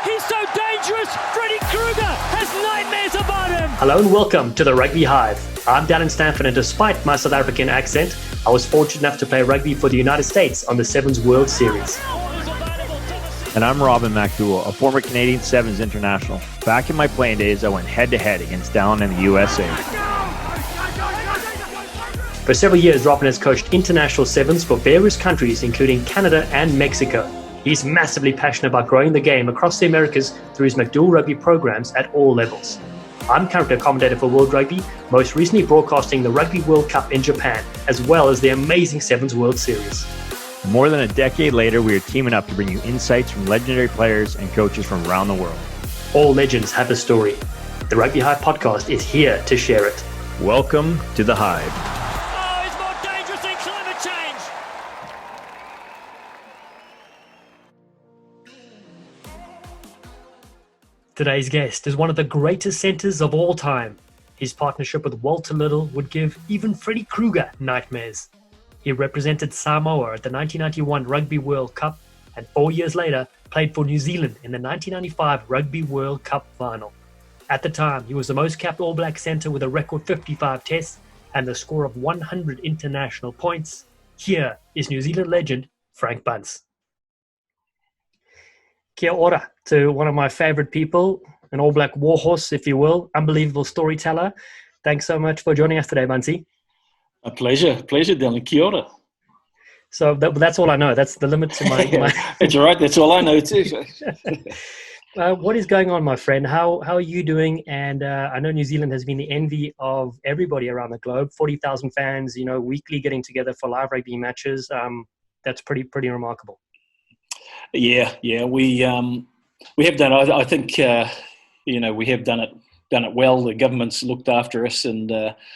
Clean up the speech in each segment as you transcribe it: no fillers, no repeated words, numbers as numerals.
He's so dangerous. Freddy Krueger has nightmares about him. Hello and welcome to the Rugby Hive. I'm Dallen Stanford, and despite my South African accent, I was fortunate enough to play rugby for the United States on the Sevens World Series. And I'm Mcdougall, a former Canadian Sevens international. Back in my playing days, I went head-to-head against Dallen in the USA. For several years, Robin has coached international sevens for various countries, including Canada and Mexico. He's massively passionate about growing the game across the Americas through his McDowell rugby programs at all levels. I'm currently a commentator for World Rugby, most recently broadcasting the Rugby World Cup in Japan, as well as the amazing Sevens World Series. More than a decade later, we are teaming up to bring you insights from legendary players and coaches from around the world. All legends have a story. The Rugby Hive podcast is here to share it. Welcome to the Hive. Oh, he's more dangerous than climate change. Today's guest is one of the greatest centers of all time. His partnership with Walter Little would give even Freddy Krueger nightmares. He represented Samoa at the 1991 Rugby World Cup and 4 years later played for New Zealand in the 1995 Rugby World Cup final. At the time, he was the most capped All Black centre with a record 55 tests and the score of 100 international points. Here is New Zealand legend Frank Bunce. Kia ora to one of my favourite people, an All Black warhorse, if you will, unbelievable storyteller. Thanks so much for joining us today, Buncey. A pleasure, Dylan. Kia ora. So that's all I know. That's the limit to my... It's all right. That's all I know too. What is going on, my friend? How are you doing? And I know New Zealand has been the envy of everybody around the globe. 40,000 fans, weekly getting together for live rugby matches. That's pretty remarkable. Yeah. We have done. I think we have done it well. The government's looked after us, and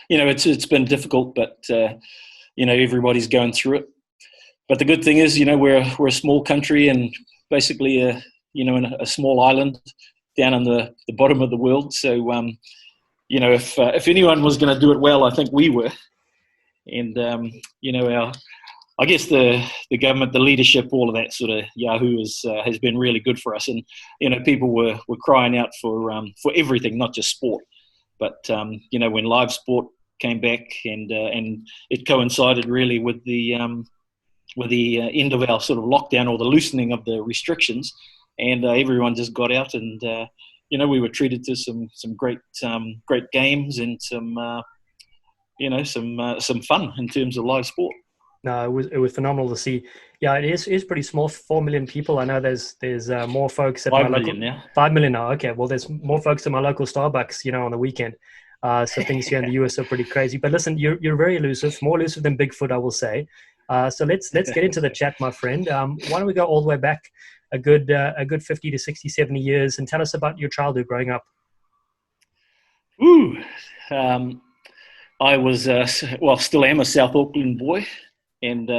it's been difficult, but everybody's going through it. But the good thing is, we're a small country and basically in a small island down in the bottom of the world. So if anyone was going to do it well, I think we were. And I guess the government, the leadership, all of that sort of yahoo has been really good for us. And people were crying out for everything, not just sport. But when live sport came back, and it coincided really with the end of our sort of lockdown or the loosening of the restrictions, and everyone just got out, and we were treated to some great games and some fun in terms of live sport. No, it was phenomenal to see. Yeah, it is pretty small. 4 million people. I know there's more folks at 5 million now. 5 million now. Okay, well, there's more folks at my local Starbucks, on the weekend. So things here in the US are pretty crazy. But listen, you're very elusive, more elusive than Bigfoot, I will say. So let's get into the chat, my friend. Why don't we go all the way back a good 50 to 60, 70 years and tell us about your childhood growing up. I was still am a South Auckland boy. And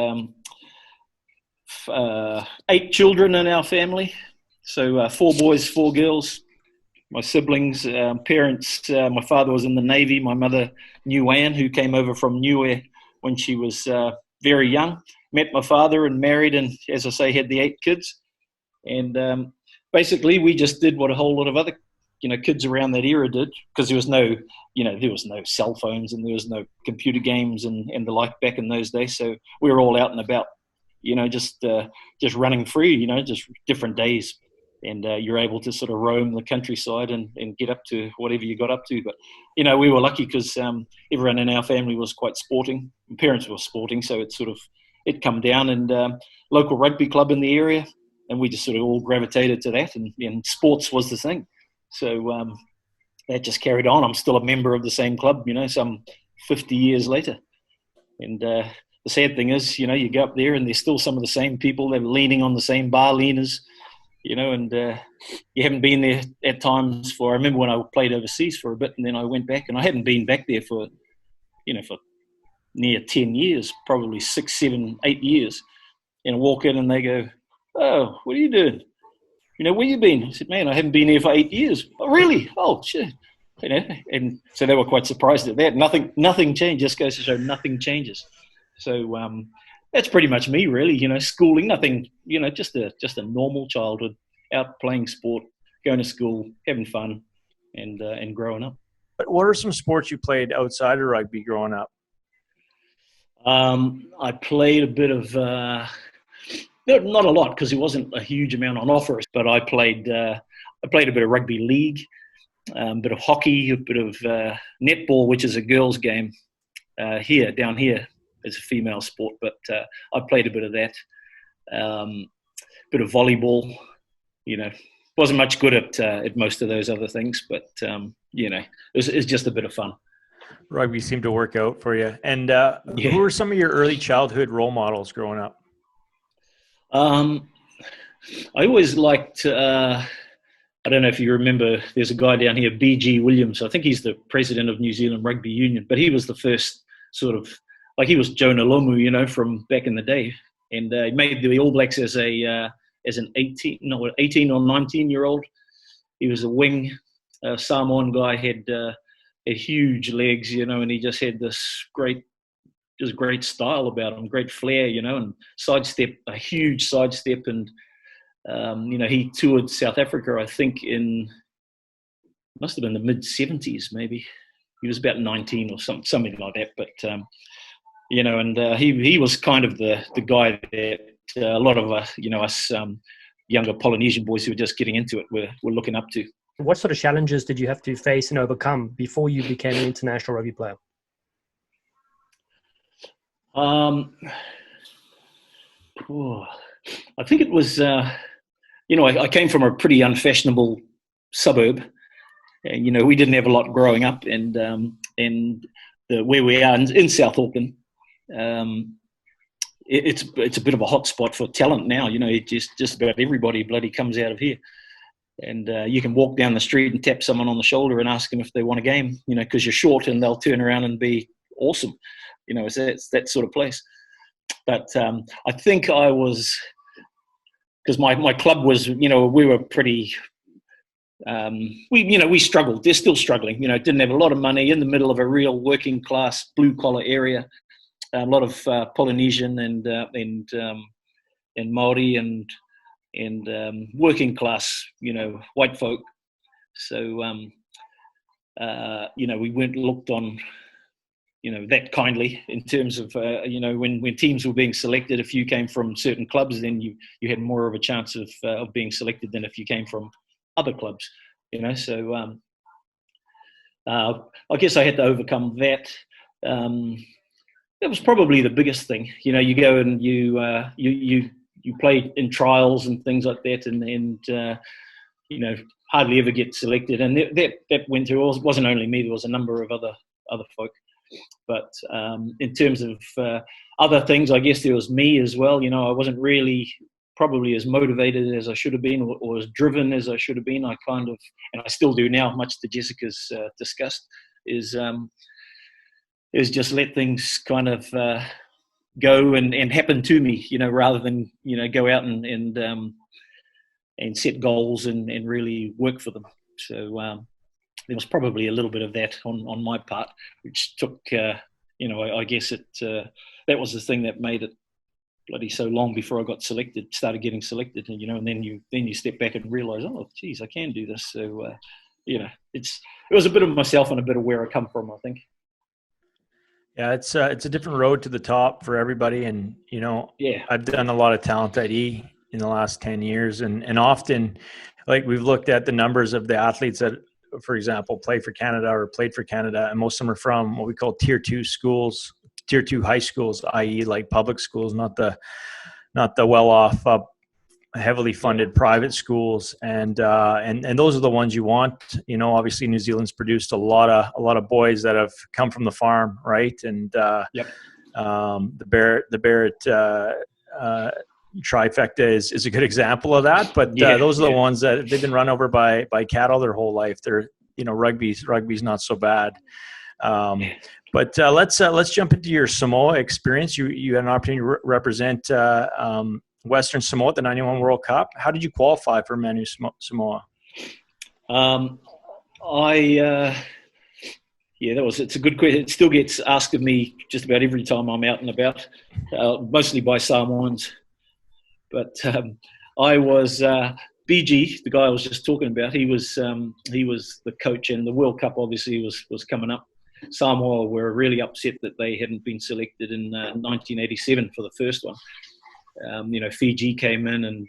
8 children in our family. So 4 boys, 4 girls. My siblings, parents, my father was in the Navy. My mother, New Anne, who came over from Niue when she was very young. Met my father and married, and as I say, had the 8 kids. And basically we just did what a whole lot of other kids around that era did, because there was no cell phones and there was no computer games and the like back in those days. So we were all out and about, just running free, just different days. And you're able to sort of roam the countryside and get up to whatever you got up to. But, we were lucky because everyone in our family was quite sporting. My parents were sporting, so it come down, and local rugby club in the area. And we just sort of all gravitated to that, and sports was the thing. So that just carried on. I'm still a member of the same club, some 50 years later. And the sad thing is, you go up there and there's still some of the same people. They're leaning on the same bar leaners, and you haven't been there at times I remember when I played overseas for a bit, and then I went back, and I hadn't been back there for near 10 years, probably 6, 7, 8 years. And I walk in and they go, "Oh, what are you doing? Where you been?" I said, "Man, I haven't been here for 8 years." "Oh, really? Oh, shit." And so they were quite surprised at that. Nothing changed. Just goes to show nothing changes. So that's pretty much me, really. Schooling, nothing. Just a normal childhood, out playing sport, going to school, having fun, and growing up. But what are some sports you played outside of rugby growing up? I played a bit of, not a lot because it wasn't a huge amount on offer, but I played a bit of rugby league, a bit of hockey, a bit of netball, which is a girls' game down here. It's a female sport, but I played a bit of that. Bit of volleyball, wasn't much good at most of those other things, but it's just a bit of fun. Rugby seemed to work out for you. And who were some of your early childhood role models growing up? I always liked, I don't know if you remember, there's a guy down here, B.G. Williams. I think he's the president of New Zealand Rugby Union, but he was the first sort of, like he was Jonah Lomu, from back in the day. And he made the All Blacks as an 18 or 19-year-old. He was a wing, Samoan guy, had huge legs, and he just had this great style about him, great flair, and a huge sidestep. And, he toured South Africa, I think must have been the mid-70s, maybe. He was about 19 or something like that. But, he was kind of the guy that a lot of us, younger Polynesian boys who were just getting into it were looking up to. What sort of challenges did you have to face and overcome before you became an international rugby player? I think it was, I came from a pretty unfashionable suburb. And, we didn't have a lot growing up, and where we are in South Auckland, it's a bit of a hot spot for talent now. Just about everybody bloody comes out of here. And you can walk down the street and tap someone on the shoulder and ask them if they want a game, because you're short, and they'll turn around and be awesome. It's that sort of place. But I think I was, because my club was, we were pretty, we struggled. They're still struggling. Didn't have a lot of money, in the middle of a real working class blue collar area. A lot of Polynesian and Maori and working class, white folk. So, we weren't looked on, that kindly in terms of, when teams were being selected. If you came from certain clubs, then you had more of a chance of being selected than if you came from other clubs, So I guess I had to overcome that. That was probably the biggest thing. You go and you play in trials and things like that, and hardly ever get selected. And that went through. It wasn't only me. There was a number of other folk. But in terms of other things, I guess there was me as well. I wasn't really probably as motivated as I should have been, or as driven as I should have been. I kind of, and I still do now, much to Jessica's disgust, is just let things kind of go and happen to me, rather than, go out and set goals and really work for them. So there was probably a little bit of that on my part, which took, I guess that was the thing that made it bloody so long before I started getting selected, and then you step back and realize, oh, geez, I can do this. So, it was a bit of myself and a bit of where I come from, I think. Yeah, it's a different road to the top for everybody. And, I've done a lot of talent ID in the last 10 years. And often, like, we've looked at the numbers of the athletes that, for example, play for Canada or played for Canada. And most of them are from what we call tier 2 schools, tier 2 high schools, i.e. like public schools, not the well-off, heavily funded private schools. And those are the ones you want. Obviously New Zealand's produced a lot of boys that have come from the farm, right? And the Barrett trifecta is a good example of that. But those are the ones that they've been run over by cattle their whole life. They're rugby's not so bad. But let's jump into your Samoa experience. You had an opportunity to represent Western Samoa at the '91 World Cup. How did you qualify for Manu Samoa? It's a good question. It still gets asked of me just about every time I'm out and about, mostly by Samoans. But I was BG, the guy I was just talking about, he was the coach, and the World Cup obviously was coming up. Samoa were really upset that they hadn't been selected in 1987 for the first one. Fiji came in, and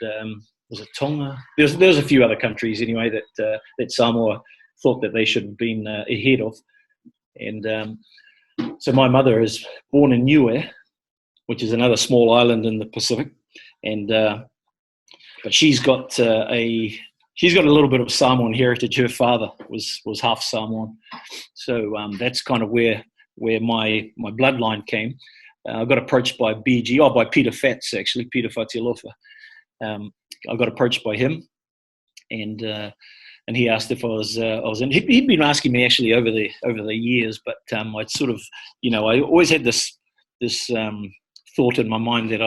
was it Tonga? There was a few other countries anyway that Samoa thought that they should have been ahead of. And so my mother is born in Niue, which is another small island in the Pacific, and but she's got a little bit of Samoan heritage. Her father was half Samoan, so that's kind of where my bloodline came. I got approached by BG, by Peter Fats, actually, Peter Fatialofa. I got approached by him, and he asked if I was in. He'd been asking me actually over the years, but I'd sort of, I always had this thought in my mind that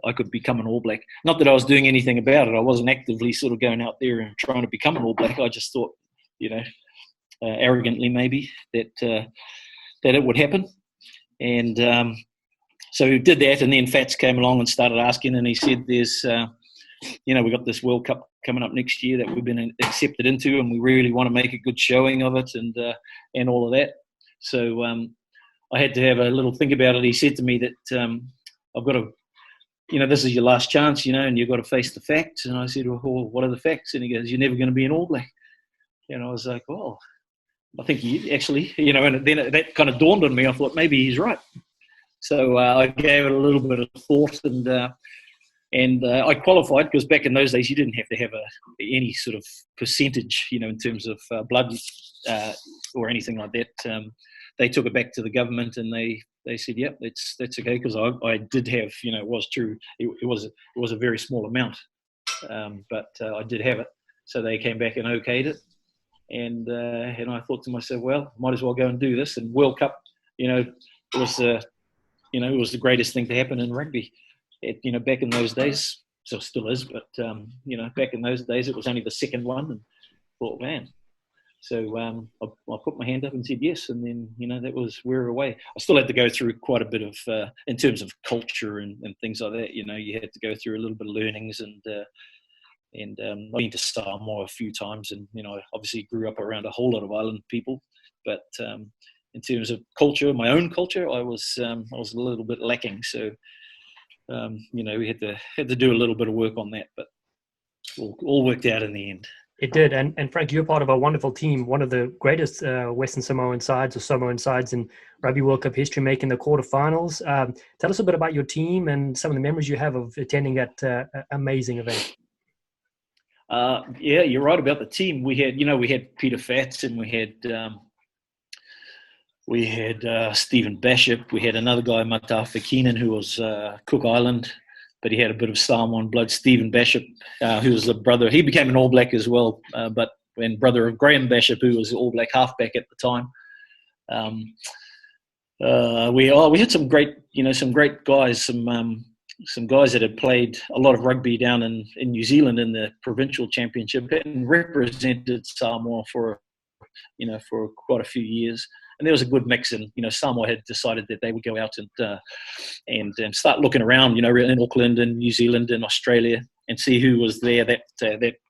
I could become an All Black. Not that I was doing anything about it. I wasn't actively sort of going out there and trying to become an All Black. I just thought, arrogantly maybe that it would happen, and so we did that. And then Fats came along and started asking, and he said, "There's, we got this World Cup coming up next year that we've been accepted into, and we really want to make a good showing of it, and all of that." So I had to have a little think about it. He said to me that I've got to, this is your last chance, and you've got to face the facts. And I said, "Well, what are the facts?" And he goes, "You're never going to be an All Black." And I was like, "Well, I think he actually," and then that kind of dawned on me. I thought maybe he's right. So I gave it a little bit of thought, and I qualified because back in those days you didn't have to have any sort of percentage, in terms of blood or anything like that. They took it back to the government, and they said, "Yep, that's okay," because I did have, it was true. It was a very small amount, but I did have it. So they came back and okayed it, and I thought to myself, well, might as well go and do this. And World Cup, it was it was the greatest thing to happen in rugby. Back in those days, so still is, but back in those days, it was only the second one, and thought, man. So I put my hand up and said yes, and then that was we were away. I still had to go through quite a bit of in terms of culture and things like that. You had to go through a little bit of learnings, and I've been to Samoa a few times, and I obviously grew up around a whole lot of island people, but in terms of culture, my own culture, I was a little bit lacking. So we had to do a little bit of work on that, but all worked out in the end. It did, and Frank, you're part of a wonderful team, one of the greatest Western Samoan sides or Samoan sides in Rugby World Cup history, making the quarterfinals. Tell us a bit about your team and some of the memories you have of attending that amazing event. Yeah, you're right about the team. We had Peter Fats, and we had Stephen Bishop. We had another guy, Mata Fekinen, who was Cook Island, but he had a bit of Samoan blood. Stephen Bishop, who was the brother. He became an All Black as well, and brother of Graham Bishop, who was All Black halfback at the time. We had some great guys, some guys that had played a lot of rugby down in New Zealand in the provincial championship and represented Samoa for quite a few years. And there was a good mix, and Samoa had decided that they would go out and start looking around, in Auckland and New Zealand and Australia, and see who was there that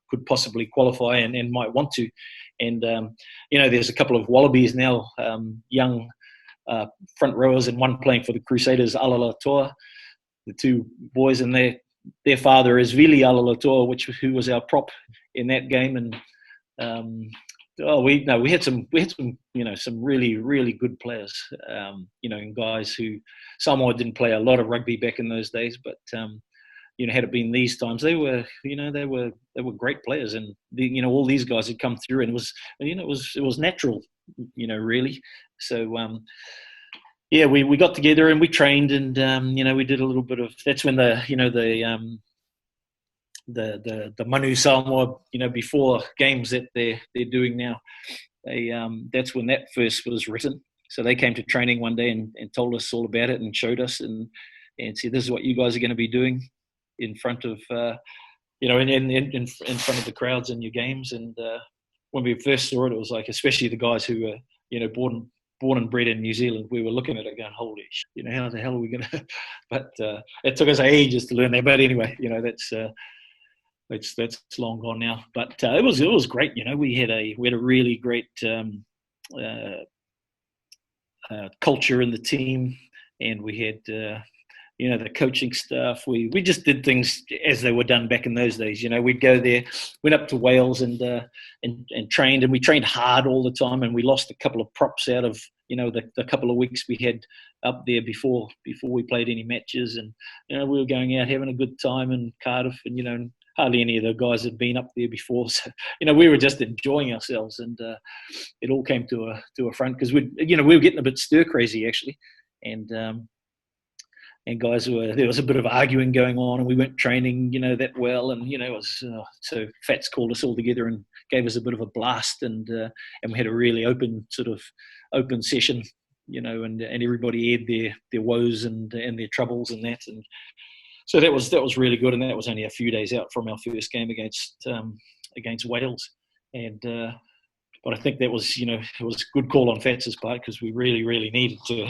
could possibly qualify and might want to. And there's a couple of Wallabies now, young front rowers, and one playing for the Crusaders, Alalatoa, the two boys, and their father is Vili Alalatoa, who was our prop in that game, and. We had some some really, really good players, and guys who Samoa didn't play a lot of rugby back in those days, but had it been these times, they were great players, and all these guys had come through, and it was natural, really. So we got together and we trained, and we did a little bit of. That's when the Manu Samoa, before games that they're doing now, that's when that first was written. So they came to training one day and told us all about it and showed us and said, "This is what you guys are going to be doing in front of, in front of the crowds in your games." And when we first saw it, it was like, especially the guys who were, born and bred in New Zealand, we were looking at it going, "Holy shit, how the hell are we going to?" But it took us ages to learn that. But anyway, that's. that's long gone now. But it was great. We had a really great culture in the team, and we had the coaching staff. We just did things as they were done back in those days. We'd go there, went up to Wales and trained, and we trained hard all the time. And we lost a couple of props out of the couple of weeks we had up there before we played any matches. And we were going out having a good time in Cardiff, and hardly any of the guys had been up there before. So we were just enjoying ourselves, and it all came to a front because we were getting a bit stir crazy actually, and guys there was a bit of arguing going on, and we weren't training that well, and it was so Fats called us all together and gave us a bit of a blast, and we had a really open session, and everybody aired their woes and their troubles and that, and so that was really good. And that was only a few days out from our first game against Wales, and but I think that was it was a good call on Fats's part, because we really needed to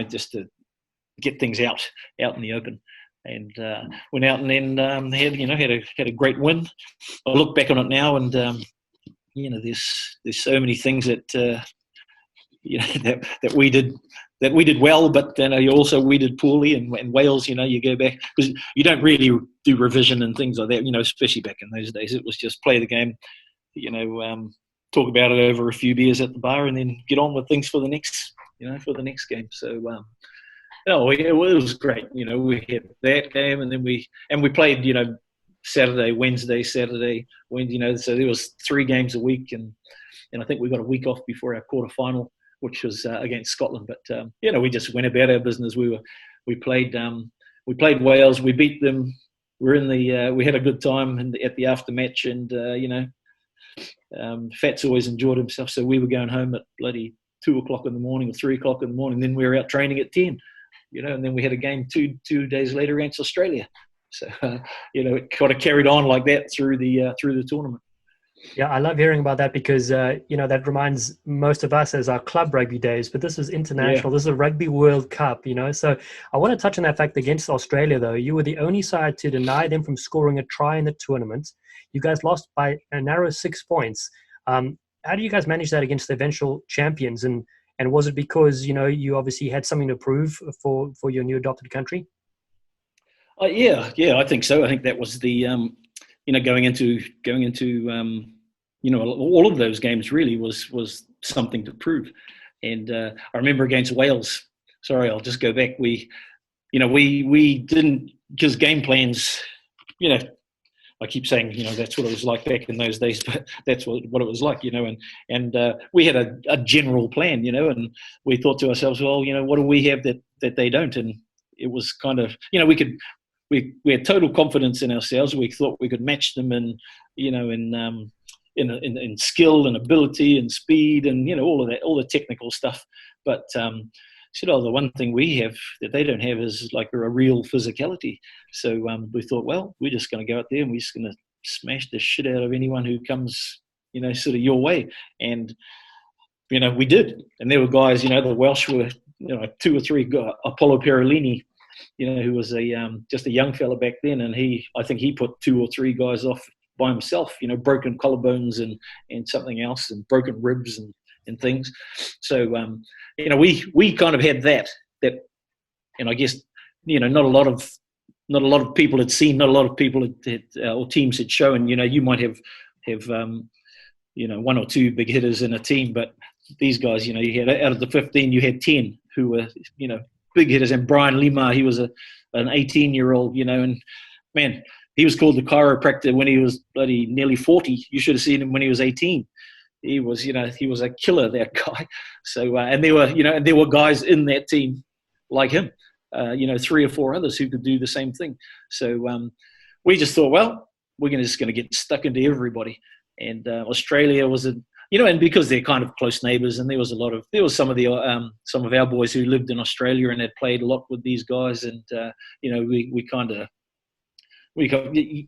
just to get things out in the open, and went out and then had a great win. I look back on it now, and there's so many things that that we did well, but then also we did poorly. And Wales, you go back, because you don't really do revision and things like that, especially back in those days. It was just play the game, talk about it over a few beers at the bar, and then get on with things for the next game. So it was great. We had that game, and then we played Saturday, Wednesday, Saturday, Wednesday. So there was 3 games a week, and I think we got a week off before our quarter final, which was against Scotland. But we just went about our business. We played Wales. We beat them. We had a good time at the after match, and Fats always enjoyed himself. So we were going home at bloody 2 o'clock in the morning or 3 o'clock in the morning. Then we were out training at 10. And then we had a game two days later against Australia. So it kind of carried on like that through the tournament. Yeah, I love hearing about that, because that reminds most of us as our club rugby days. But this is international. Yeah. This is a Rugby World Cup. So I want to touch on that fact against Australia, though. You were the only side to deny them from scoring a try in the tournament. You guys lost by a narrow 6 points. How do you guys manage that against the eventual champions? And was it because you obviously had something to prove for your new adopted country? Yeah, I think so. I think that was the going into all of those games really was something to prove. And I remember against Wales. Sorry, I'll just go back. We didn't, because game plans. I keep saying, that's what it was like back in those days, but that's what it was like, and we had a general plan, and we thought to ourselves, well, what do we have that they don't? And it was kind of, we had total confidence in ourselves. We thought we could match them in skill and ability and speed and, all of that, all the technical stuff. But, the one thing we have that they don't have is like a real physicality. So we thought, well, we're just going to go out there and we're just going to smash the shit out of anyone who comes, sort of your way. And, we did. And there were guys, the Welsh were, 2 or 3 guys, Apollo Perolini, who was just a young fella back then. And I think he put 2 or 3 guys off by himself, broken collarbones and something else, and broken ribs and things. So, we kind of had that, and I guess, not a lot of people had seen, not a lot of people or teams had shown, you might have 1 or 2 big hitters in a team, but these guys, you had, out of the 15, you had 10 who were, big hitters. And Brian Lima, he was an 18-year-old, and man, he was called the chiropractor when he was bloody nearly 40. You should have seen him when he was 18. He was, he was a killer, that guy. So, and there were guys in that team like him, 3 or 4 others who could do the same thing. So we just thought, well, we're just going to get stuck into everybody. And Australia was and because they're kind of close neighbours, and there was some of our boys who lived in Australia and had played a lot with these guys, and you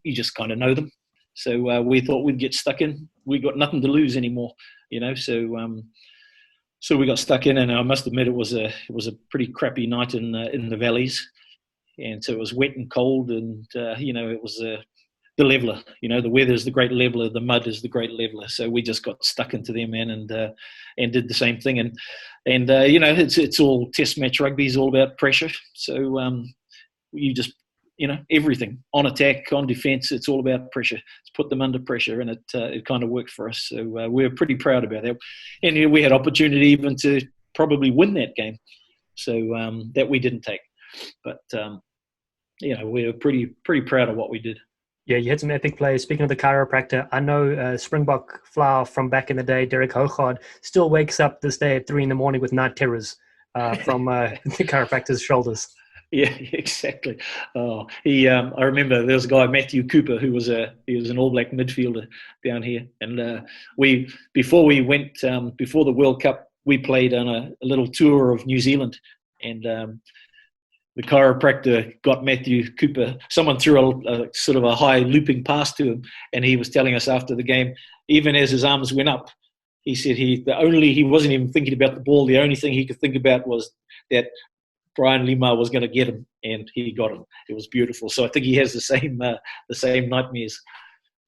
just kind of know them. So we thought we'd get stuck in. We got nothing to lose anymore, So we got stuck in, and I must admit it was a pretty crappy night in the valleys, and so it was wet and cold, and it was the leveler. The weather's the great leveler, the mud is the great leveler. So we just got stuck into them, man, and did the same thing. And it's all test match rugby is all about pressure. So you just everything on attack, on defence, it's all about pressure. It's put them under pressure, and it kind of worked for us. So we're pretty proud about that. And we had opportunity even to probably win that game, so that we didn't take. But we're pretty proud of what we did. Yeah, you had some epic plays. Speaking of the chiropractor, I know Springbok flower from back in the day, Derek Hoogaard, still wakes up this day at 3 a.m. with night terrors from the chiropractor's shoulders. Yeah, exactly. Oh, I remember there was a guy, Matthew Cooper, who was an All Black midfielder down here, and before the World Cup, we played on a little tour of New Zealand, and the chiropractor got Matthew Cooper. Someone threw a sort of a high looping pass to him, and he was telling us after the game, even as his arms went up, he said he wasn't even thinking about the ball. The only thing he could think about was that Brian Lima was going to get him, and he got him. It was beautiful. So I think he has the same nightmares.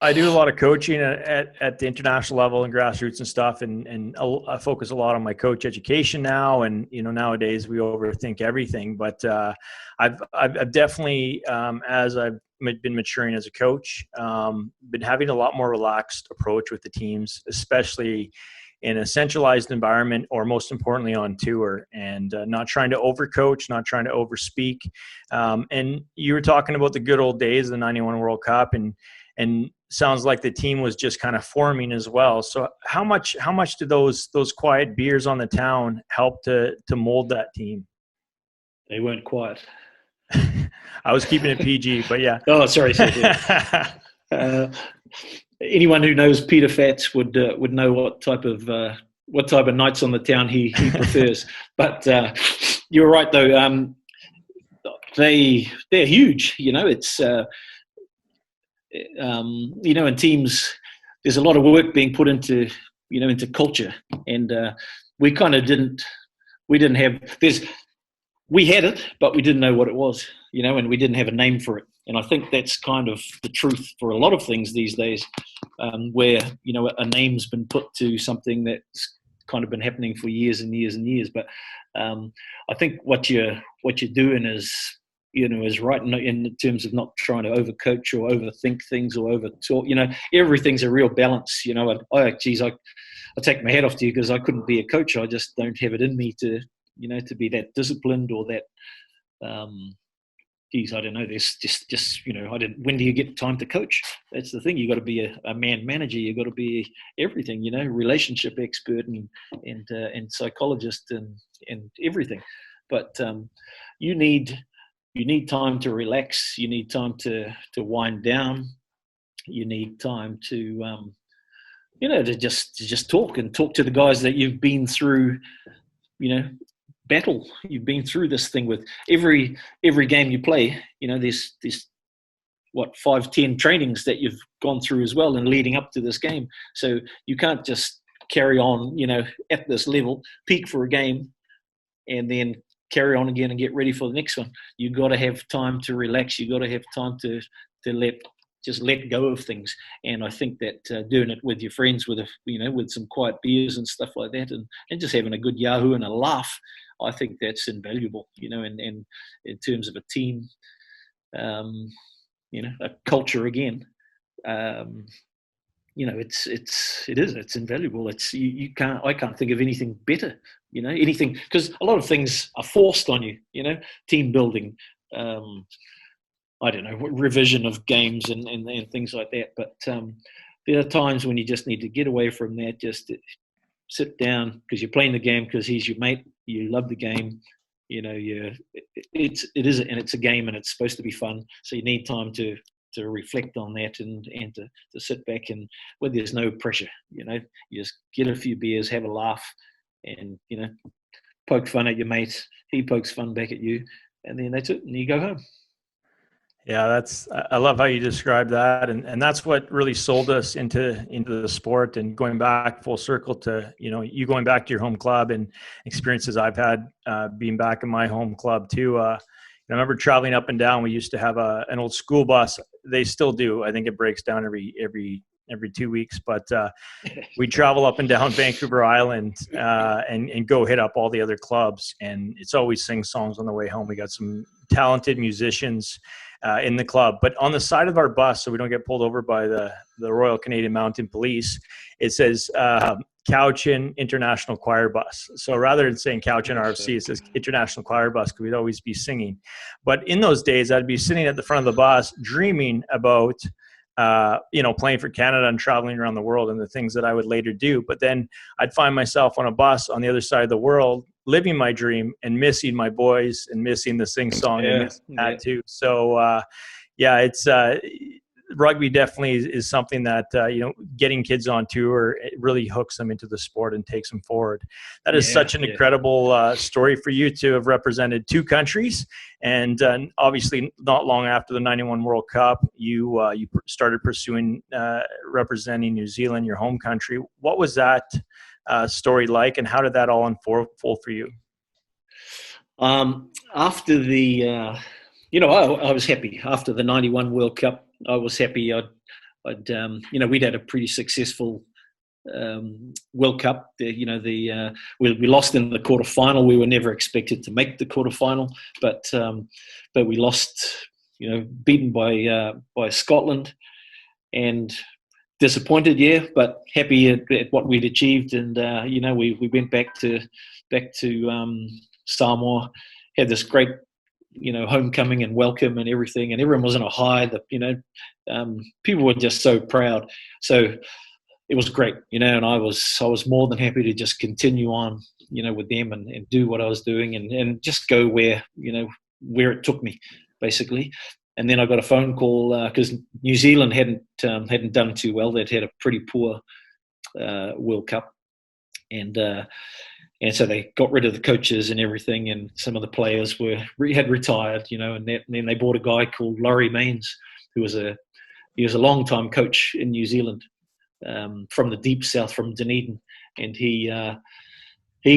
I do a lot of coaching at the international level and grassroots and stuff, and I focus a lot on my coach education now. And nowadays we overthink everything, but I've definitely, as I've been maturing as a coach, been having a lot more relaxed approach with the teams, especially in a centralized environment, or most importantly on tour, and not trying to overcoach, not trying to overspeak. And you were talking about the good old days, the '91 World Cup, and sounds like the team was just kind of forming as well. So how much did those quiet beers on the town help to mold that team? They weren't quiet. I was keeping it PG, but yeah. Oh, sorry. Anyone who knows Peter Fats would know what type of nights on the town he prefers. But you're right though. They're huge. It's in teams, there's a lot of work being put into culture, and we kind of we had it, but we didn't know what it was, and we didn't have a name for it. And I think that's kind of the truth for a lot of things these days, where a name's been put to something that's kind of been happening for years and years and years. But I think what you're doing is right in terms of not trying to overcoach or overthink things or overtalk. Everything's a real balance. I take my hat off to you, because I couldn't be a coach. I just don't have it in me to be that disciplined or that. I don't know. There's just when do you get time to coach? That's the thing. You got to be a man manager. You got to be everything. Relationship expert and psychologist and everything. But you need time to relax. You need time to wind down. You need time to to just talk to the guys that you've been through. Battle. You've been through this thing with every game you play. There's 5-10 trainings that you've gone through as well, and leading up to this game. So you can't just carry on, at this level, peak for a game, and then carry on again and get ready for the next one. You got to have time to relax. You got to have time to let go of things. And I think that doing it with your friends, with some quiet beers and stuff like that, and just having a good yahoo and a laugh, I think that's invaluable. And in terms of a team, a culture again. It's invaluable. I can't think of anything better. Anything, because a lot of things are forced on you. Team building. I don't know, revision of games and things like that. But there are times when you just need to get away from that, just sit down, because you're playing the game because he's your mate. You love the game. It's a game, and it's supposed to be fun. So you need time to reflect on that and to sit back, and where there's no pressure. You just get a few beers, have a laugh, and poke fun at your mate. He pokes fun back at you, and then that's it, and you go home. Yeah, I love how you describe that, and that's what really sold us into the sport, and going back full circle to you going back to your home club and experiences I've had being back in my home club too. I remember traveling up and down. We used to have an old school bus. They still do. I think it breaks down every 2 weeks, but we travel up and down Vancouver Island and go hit up all the other clubs. And it's always sing songs on the way home. We got some talented musicians in the club, but on the side of our bus, so we don't get pulled over by the Royal Canadian Mounted Police, it says Cowichan International Choir Bus. So rather than saying Cowichan RFC, it says International Choir Bus, because we'd always be singing. But in those days, I'd be sitting at the front of the bus dreaming about playing for Canada and traveling around the world and the things that I would later do. But then I'd find myself on a bus on the other side of the world, living my dream and missing my boys and missing the sing song and missing that too. So it's rugby definitely is something that getting kids on tour, it really hooks them into the sport and takes them forward. That is such an incredible story for you to have represented two countries, and obviously not long after the '91 World Cup, you started pursuing representing New Zealand, your home country. What was that story like, and how did that all unfold for you? After the I was happy after the '91 World Cup. I was happy. We'd had a pretty successful World Cup. We lost in the quarterfinal. We were never expected to make the quarterfinal, but we lost. Beaten by Scotland, and disappointed, but happy at what we'd achieved. And we went back to Samoa, had this great homecoming and welcome and everything, and everyone was on a high. People were just so proud. So it was great, and I was more than happy to just continue on, with them and do what I was doing and just go where it took me, basically. And then I got a phone call because New Zealand hadn't done too well. They'd had a pretty poor World Cup, and so they got rid of the coaches and everything, and some of the players had retired, and then they bought a guy called Laurie Mains, who was a long-time coach in New Zealand, from the deep south, from Dunedin, and he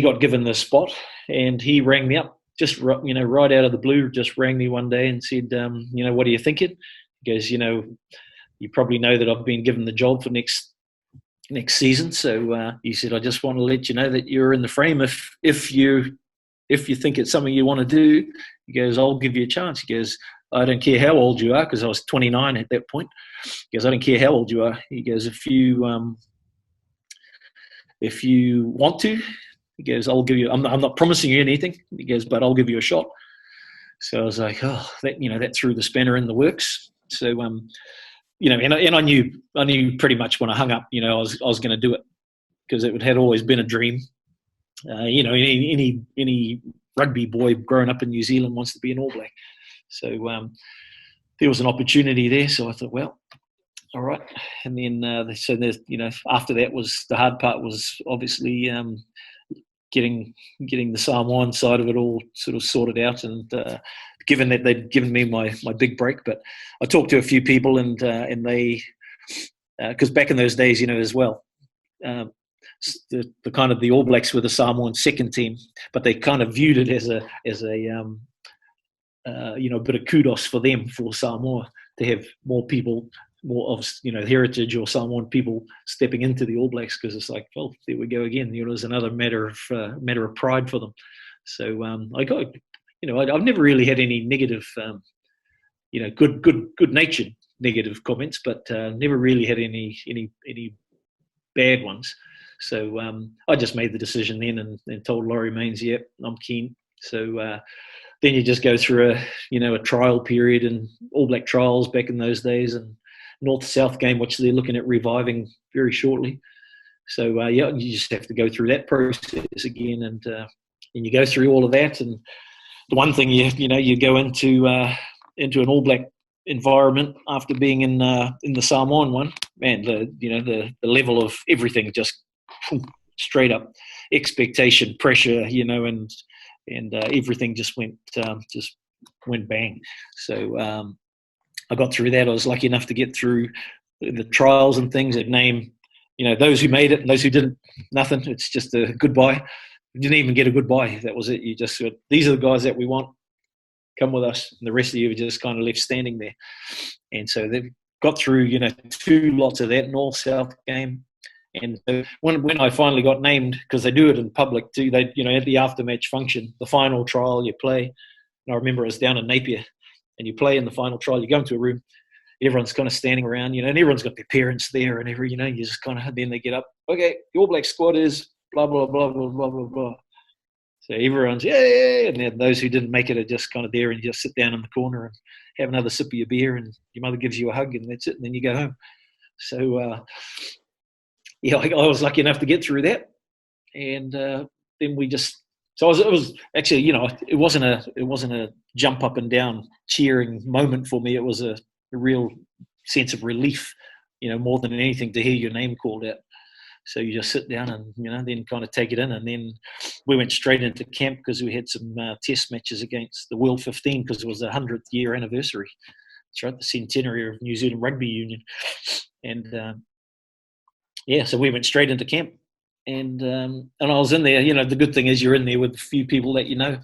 got given the spot, and he rang me up, just right out of the blue, just rang me one day and said, what are you thinking? He goes, you probably know that I've been given the job for next season. So he said, I just want to let you know that you're in the frame. If you think it's something you want to do, he goes, I'll give you a chance. He goes, I don't care how old you are, because I was 29 at that point. He goes, I don't care how old you are. He goes, if you want to, he goes, I'll give you. I'm not promising you anything. He goes, but I'll give you a shot. So I was like, that threw the spanner in the works. So and I knew pretty much when I hung up, I was going to do it, because it had always been a dream. Any rugby boy growing up in New Zealand wants to be an All Black. So there was an opportunity there. So I thought, well, all right. And then after that was the hard part, was obviously getting the Samoan side of it all sort of sorted out, and given that they'd given me my big break. But I talked to a few people, and they, because back in those days, as well, the kind of the All Blacks were the Samoan second team, but they kind of viewed it as a bit of kudos for them, for Samoa, to have more people, more of heritage or Samoan people stepping into the All Blacks, because it's like, well, there we go again. It was another matter of pride for them. So I got, I've never really had any negative, good-natured negative comments, but never really had any bad ones. So I just made the decision then and told Laurie Mains, yep, I'm keen. So then you just go through a trial period, and All Black trials back in those days, and North-South game, which they're looking at reviving very shortly. So you just have to go through that process again, and you go through all of that. And the one thing you go into an All Black environment after being in the Samoan one, man, the level of everything just straight up expectation, pressure, and everything just went bang. So I got through that. I was lucky enough to get through the trials and things that name, those who made it and those who didn't, nothing. It's just a goodbye. You didn't even get a goodbye. That was it. You just said, these are the guys that we want. come with us. And the rest of you were just kind of left standing there. And so they've got through, 2 lots of that North-South game. And when I finally got named, because they do it in public too, they, at the after-match function, the final trial you play. And I remember it was down in Napier, and you play in the final trial, you go into a room, everyone's kind of standing around, and everyone's got their parents there and you just kind of, then they get up, okay, the All Black squad is blah, blah, blah, blah, blah, blah, blah. So everyone's, yeah, and then those who didn't make it are just kind of there, and you just sit down in the corner and have another sip of your beer, and your mother gives you a hug, and that's it, and then you go home. So, I was lucky enough to get through that. And then we just, so it was actually, it wasn't a jump up and down cheering moment for me. It was a real sense of relief, more than anything, to hear your name called out. So you just sit down and, then kind of take it in. And then we went straight into camp because we had some test matches against the World 15 because it was the 100th year anniversary. That's right, the centenary of New Zealand Rugby Union. And, so we went straight into camp. And I was in there, the good thing is you're in there with a few people that you know.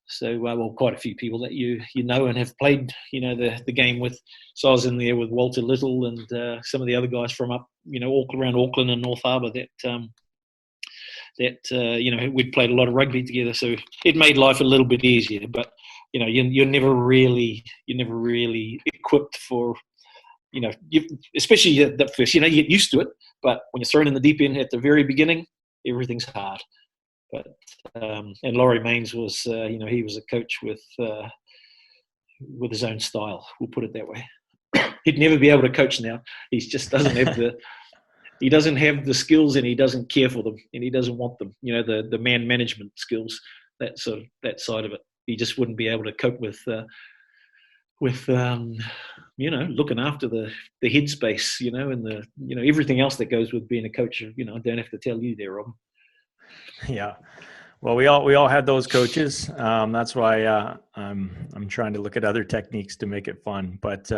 So, quite a few people that you know and have played, the game with. So I was in there with Walter Little and some of the other guys from up, all around Auckland and North Harbour that we'd played a lot of rugby together. So it made life a little bit easier. But, you're never really equipped for, especially at first, you get used to it. But when you're thrown in the deep end at the very beginning, everything's hard. But and Laurie Mains was, he was a coach with his own style. We'll put it that way. He'd never be able to coach now. He just doesn't have the skills, and he doesn't care for them, and he doesn't want them. The man management skills, that side of it. He just wouldn't be able to cope with looking after the headspace, and the everything else that goes with being a coach. I don't have to tell you there, Rob. Yeah. Well, we all had those coaches. That's why I'm trying to look at other techniques to make it fun. But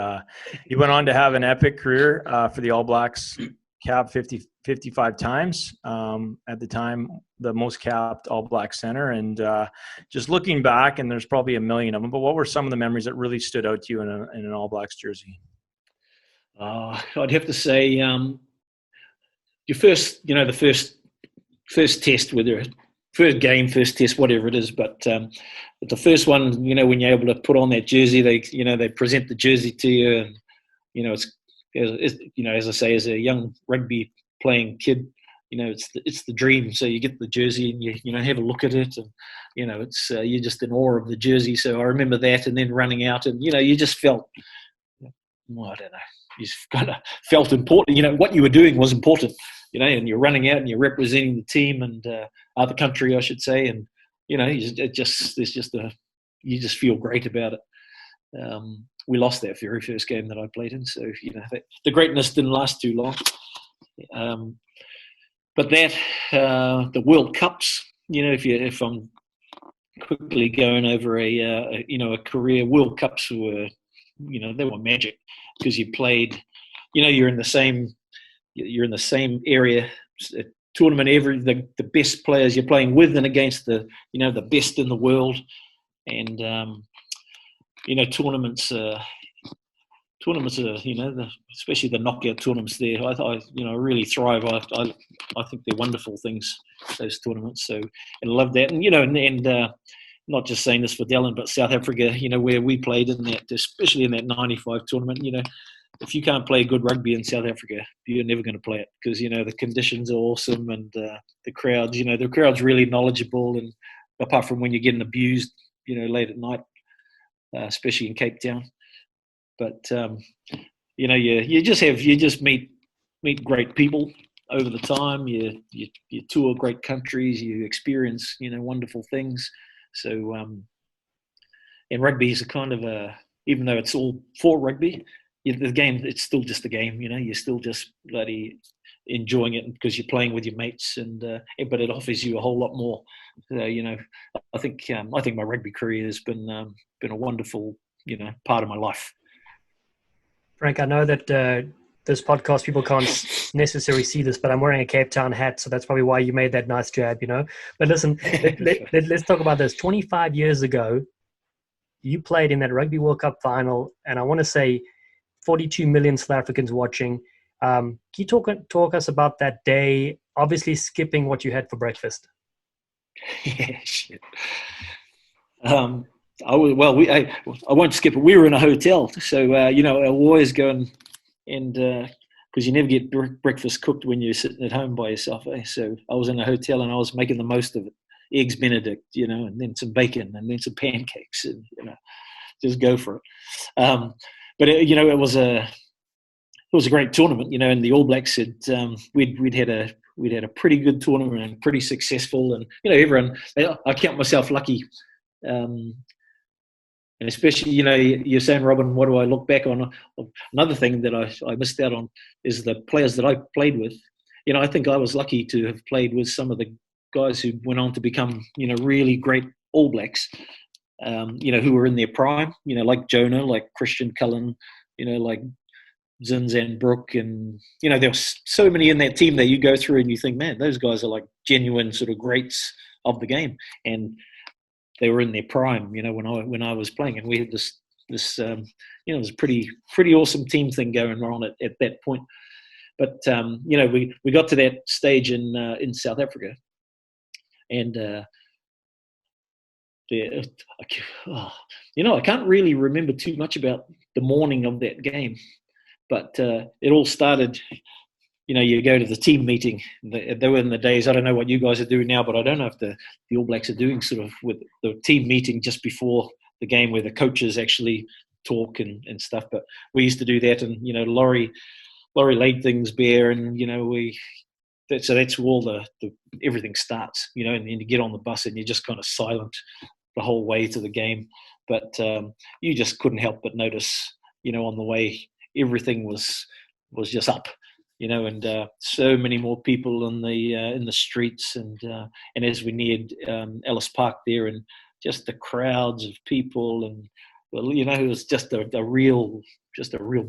he went on to have an epic career for the All Blacks, capped 55 times. At the time, the most capped All Black center. And just looking back, and there's probably a million of them, but what were some of the memories that really stood out to you in an All Blacks jersey? I'd have to say your first, the first test, whether first game, first test, whatever it is, but the first one, when you're able to put on that jersey, they present the jersey to you, and it's as I say, as a young rugby playing kid, it's the dream. So you get the jersey and you have a look at it, and it's you're just in awe of the jersey. So I remember that, and then running out, and you just felt, I don't know, you just kind of felt important. What you were doing was important. And you're running out and you're representing the team and the country, I should say, and you just feel great about it. We lost that very first game that I played in, so the greatness didn't last too long. But that the World Cups, if I'm quickly going over a career, World Cups were, they were magic because you played, you're in the same area, tournament, the best players you're playing with and against the best in the world, and tournaments are, especially the knockout tournaments there, I really thrive. I think they're wonderful things, those tournaments. So, and I love that. And, not just saying this for Dallen, but South Africa, where we played in that, especially in that 95 tournament, if you can't play good rugby in South Africa, you're never going to play it because, the conditions are awesome, and the crowds, the crowd's really knowledgeable, and apart from when you're getting abused, late at night, especially in Cape Town. But, you just meet great people over the time. You tour great countries, you experience, wonderful things. So, and rugby is a kind of even though it's all for rugby, the game, it's still just a game, you're still just bloody enjoying it because you're playing with your mates, and but it offers you a whole lot more. I think my rugby career has been a wonderful, part of my life. Frank, I know that this podcast, people can't necessarily see this, but I'm wearing a Cape Town hat, so that's probably why you made that nice jab, But listen, let's talk about this. 25 years ago, you played in that Rugby World Cup final, and I want to say 42 million South Africans watching. Can you talk us about that day, obviously skipping what you had for breakfast? Yeah, shit. I won't skip it. We were in a hotel, so I always go and because you never get breakfast cooked when you're sitting at home by yourself. So I was in a hotel and I was making the most of it. Eggs Benedict, and then some bacon and then some pancakes, and just go for it. But it was a great tournament, and the All Blacks had we'd had a pretty good tournament and pretty successful, and everyone. I count myself lucky, and especially you're saying, Robin, what do I look back on? Another thing that I missed out on is the players that I played with. I think I was lucky to have played with some of the guys who went on to become really great All Blacks. Who were in their prime. Like Jonah, like Christian Cullen, like Zinzan Brook, and there were so many in that team that you go through and you think, man, those guys are like genuine sort of greats of the game, and they were in their prime. When I was playing, and we had this it was a pretty awesome team thing going on at that point. But we got to that stage in South Africa, and I can't really remember too much about the morning of that game. But it all started, you go to the team meeting. They were in the days, I don't know what you guys are doing now, but I don't know if the All Blacks are doing sort of with the team meeting just before the game where the coaches actually talk and stuff. But we used to do that, and, Laurie laid things bare, and, so that's where all the everything starts, and you get on the bus and you're just kind of silent the whole way to the game. But you just couldn't help but notice, on the way, everything was just up, and so many more people in the streets, and as we neared Ellis Park there, and just the crowds of people, and it was just a real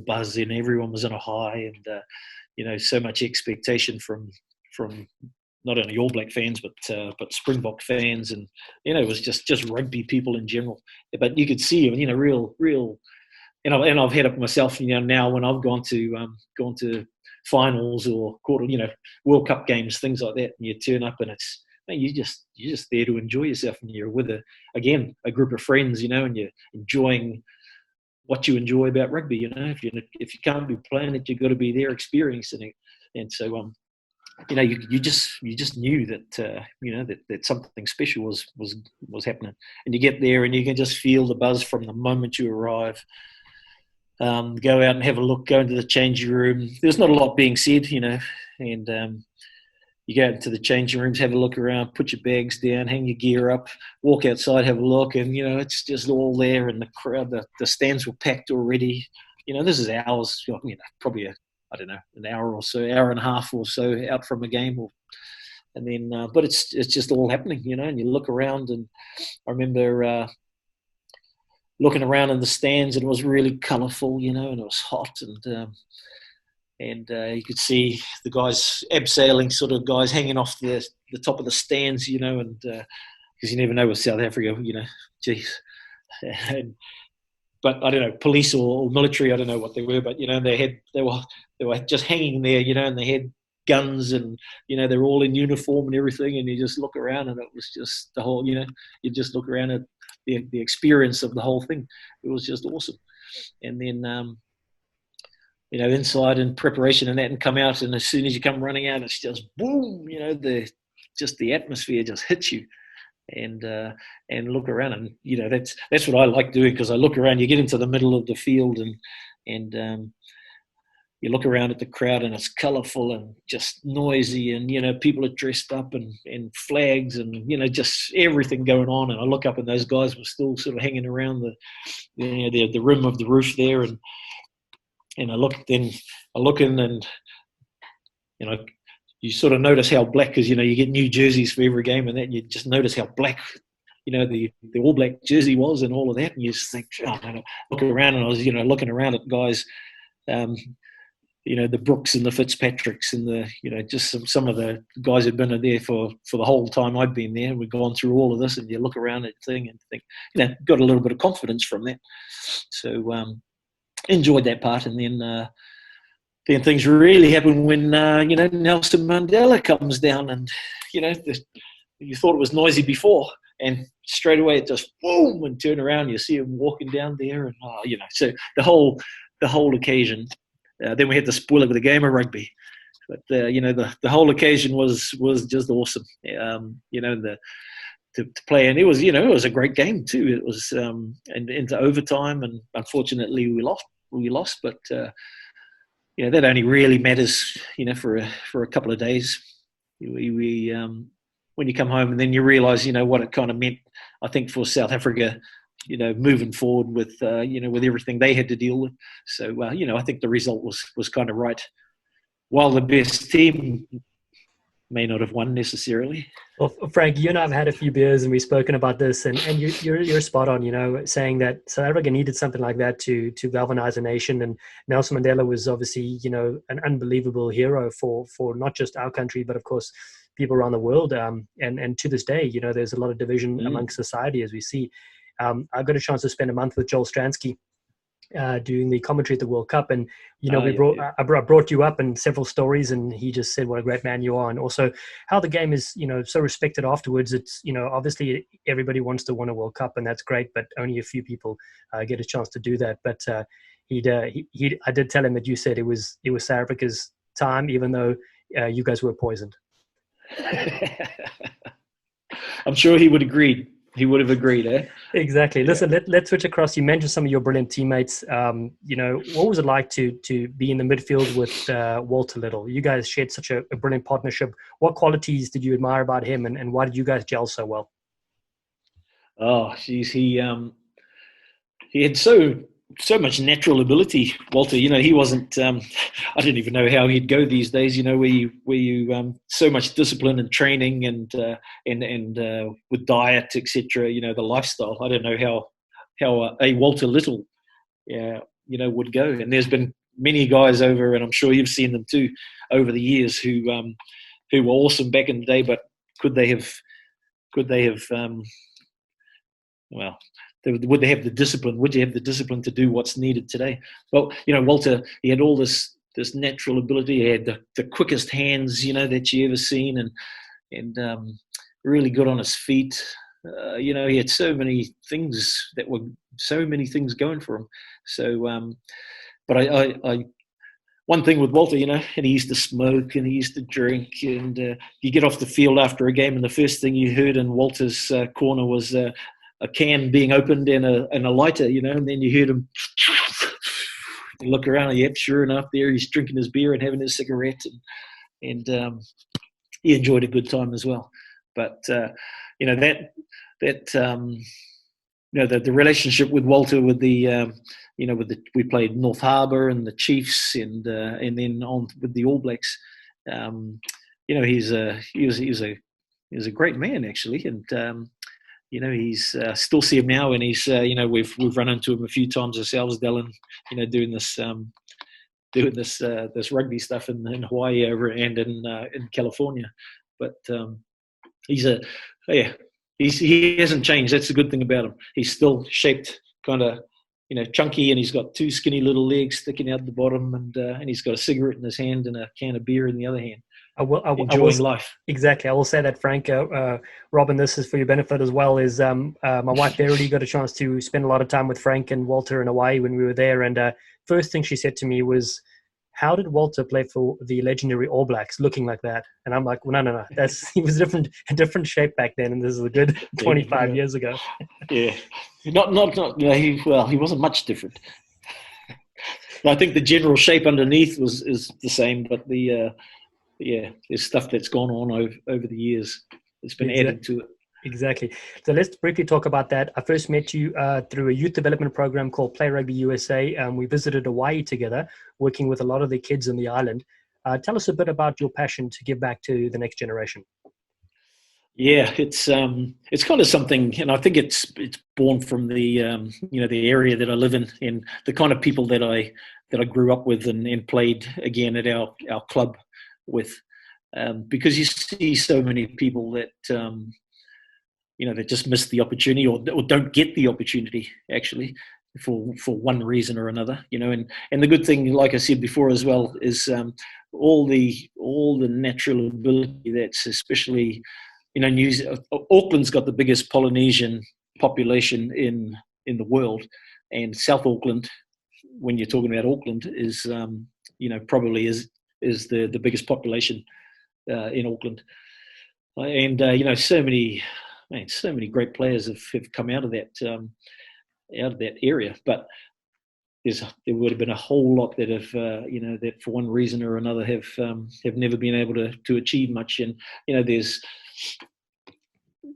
buzz, and everyone was on a high, and so much expectation from not only All Black fans but Springbok fans, and it was just rugby people in general. But you could see, real. And I've had it myself, now when I've gone to finals or quarter, World Cup games, things like that, and you turn up and it's, you're just there to enjoy yourself, and you're with a group of friends, and you're enjoying what you enjoy about rugby. If you can't be playing it, you've got to be there experiencing it. And so you just knew that that something special was happening, and you get there and you can just feel the buzz from the moment you arrive. Go out and have a look, go into the changing room. There's not a lot being said, and you go into the changing rooms, have a look around, put your bags down, hang your gear up, walk outside, have a look, and, it's just all there, and the crowd, the stands were packed already. This is hours, probably an hour or so, hour and a half or so out from a game, and then, but it's just all happening, and you look around, and I remember looking around in the stands, and it was really colourful, and it was hot, and you could see the guys, abseiling sort of guys hanging off the top of the stands, and because you never know with South Africa, geez. But I don't know, police or military, I don't know what they were, but they were just hanging there, and they had guns, and they're all in uniform and everything, and you just look around, and it was just the whole, you just look around at the experience of the whole thing. It was just awesome. And then inside in preparation and that, and come out, and as soon as you come running out, it's just boom, the atmosphere just hits you, and look around, and that's what I like doing, because I look around, you get into the middle of the field, and you look around at the crowd, and it's colourful and just noisy, and people are dressed up, and flags, and just everything going on, and I look up, and those guys were still sort of hanging around the rim of the roof there, and I look in, and you sort of notice how black, because you get new jerseys for every game, and that you just notice how black the All Black jersey was, and all of that, and you just think, look around, and I was looking around at guys the Brooks and the Fitzpatricks and the, just some of the guys who'd been there for the whole time I'd been there. We've gone through all of this, and you look around at the thing and think, got a little bit of confidence from that. So enjoyed that part, and then things really happen when Nelson Mandela comes down, and you thought it was noisy before, and straight away it just boom, and turn around, you see him walking down there, and so the whole occasion. Then we had to spoil it with a game of rugby, but the whole occasion was just awesome. To play, and it was a great game too. It was and into overtime, and unfortunately we lost, but that only really matters for a couple of days. We when you come home, and then you realise what it kind of meant, I think, for South Africa, moving forward with with everything they had to deal with. So I think the result was kind of right. While the best team may not have won necessarily. Well, Frank, you and I have had a few beers, and we've spoken about this, and you're spot on, saying that South Africa needed something like that to galvanize a nation. And Nelson Mandela was obviously, an unbelievable hero for not just our country, but of course people around the world. And to this day, there's a lot of division amongst society, as we see. I got a chance to spend a month with Joel Stransky doing the commentary at the World Cup, and I brought you up and several stories, and he just said what a great man you are, and also how the game is so respected afterwards. It's obviously everybody wants to win a World Cup, and that's great, but only a few people get a chance to do that. But I did tell him that you said it was South Africa's time, even though you guys were poisoned. I'm sure he would agree. He would have agreed, eh? Exactly. Listen, let's switch across. You mentioned some of your brilliant teammates. What was it like to be in the midfield with Walter Little? You guys shared such a brilliant partnership. What qualities did you admire about him, and why did you guys gel so well? Oh, geez, he had so much natural ability, Walter. He wasn't. I don't even know how he'd go these days. Where you so much discipline and training and with diet, etc. The lifestyle. I don't know how a Walter Little, would go. And there's been many guys over, and I'm sure you've seen them too over the years who were awesome back in the day, but could they have would they have the discipline? Would you have the discipline to do what's needed today? Well, Walter, he had all this natural ability. He had the quickest hands, that you ever seen, and really good on his feet. He had so many things going for him. So, but I one thing with Walter, and he used to smoke and he used to drink, and you get off the field after a game, and the first thing you heard in Walter's corner was a can being opened and a lighter, and then you heard him you look around, and yep, sure enough, there he's drinking his beer and having his cigarette, and he enjoyed a good time as well. But the relationship with Walter, with the we played North Harbour and the Chiefs, and then on with the All Blacks. He was a great man actually, and he's still see him now, and he's we've run into him a few times ourselves, Dallen, doing this rugby stuff in Hawaii over and in California. But he hasn't changed. That's the good thing about him. He's still shaped kind of chunky, and he's got two skinny little legs sticking out the bottom, and he's got a cigarette in his hand and a can of beer in the other hand. Enjoying life. Exactly. I will say that, Frank. Robin, this is for your benefit as well. Is my wife Verity got a chance to spend a lot of time with Frank and Walter in Hawaii when we were there, and first thing she said to me was, "How did Walter play for the legendary All Blacks, looking like that?" And I'm like, well, no. He was a different shape back then, and this is a good 25 years ago. Yeah, not. He wasn't much different. I think the general shape underneath is the same, but there's stuff that's gone on over the years. It's been added to it. Exactly. So let's briefly talk about that. I first met you through a youth development program called Play Rugby USA. We visited Hawaii together, working with a lot of the kids on the island. Tell us a bit about your passion to give back to the next generation. Yeah, it's kind of something, and I think it's born from the the area that I live in, and the kind of people that I grew up with and played again at our club with, because you see so many people that that just miss the opportunity or don't get the opportunity actually for one reason or another, and the good thing, like I said before as well, is all the natural ability that's especially Auckland's got the biggest Polynesian population in the world, and South Auckland, when you're talking about Auckland, is probably is the biggest population in Auckland, and so many great players have come out of that area, but there would have been a whole lot that have that for one reason or another have never been able to achieve much, and there's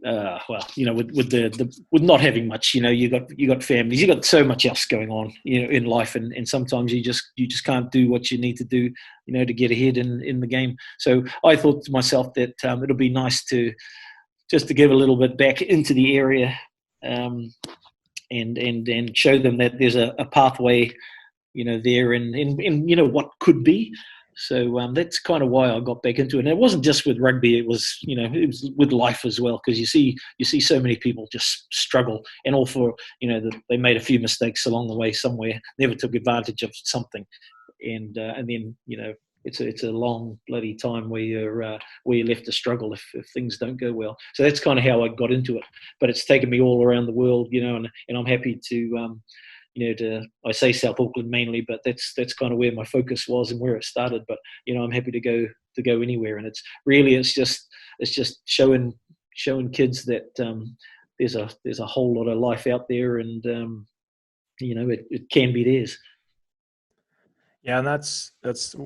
with not having much, you got families, you got so much else going on, in life, and sometimes you just can't do what you need to do, to get ahead in the game. So I thought to myself that it'll be nice to give a little bit back into the area, and show them that there's a pathway, there in what could be. So that's kind of why I got back into it. And it wasn't just with rugby; it was with life as well. Because you see so many people just struggle, and all for they made a few mistakes along the way somewhere, never took advantage of something, and then it's a long bloody time where you're left to struggle if things don't go well. So that's kind of how I got into it. But it's taken me all around the world, and I'm happy to. I say South Auckland mainly, but that's kind of where my focus was and where it started. But I'm happy to go anywhere, and it's just showing kids that there's a whole lot of life out there, and it can be theirs. Yeah, and that's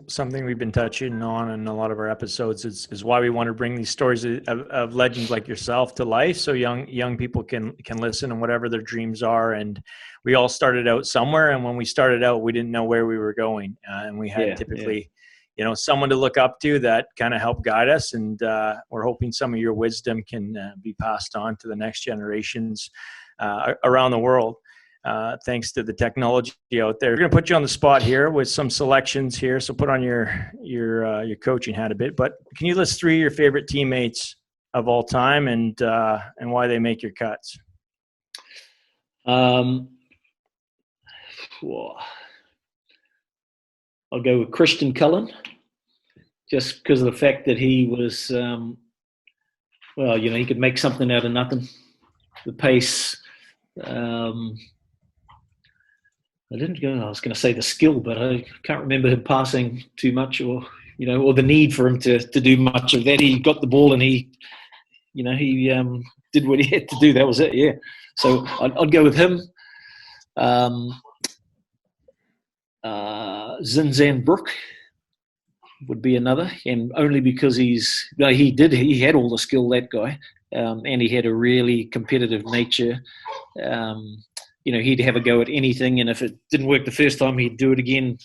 something we've been touching on in a lot of our episodes. Is why we want to bring these stories of legends like yourself to life, so young people can listen and whatever their dreams are. And we all started out somewhere, and when we started out, we didn't know where we were going, and we had typically, someone to look up to that kind of helped guide us. And we're hoping some of your wisdom can be passed on to the next generations around the world. Thanks to the technology out there. We're going to put you on the spot here with some selections here. So put on your coaching hat a bit, but can you list 3 of your favorite teammates of all time and why they make your cuts? I'll go with Christian Cullen, just because of the fact that he was, he could make something out of nothing. The pace, I was going to say the skill, but I can't remember him passing too much, or the need for him to do much of that. He got the ball and he did what he had to do. That was it. Yeah. So I'd go with him. Zinzan Brook would be another, and only because he had all the skill, that guy, and he had a really competitive nature. He'd have a go at anything, and if it didn't work the first time, he'd do it again,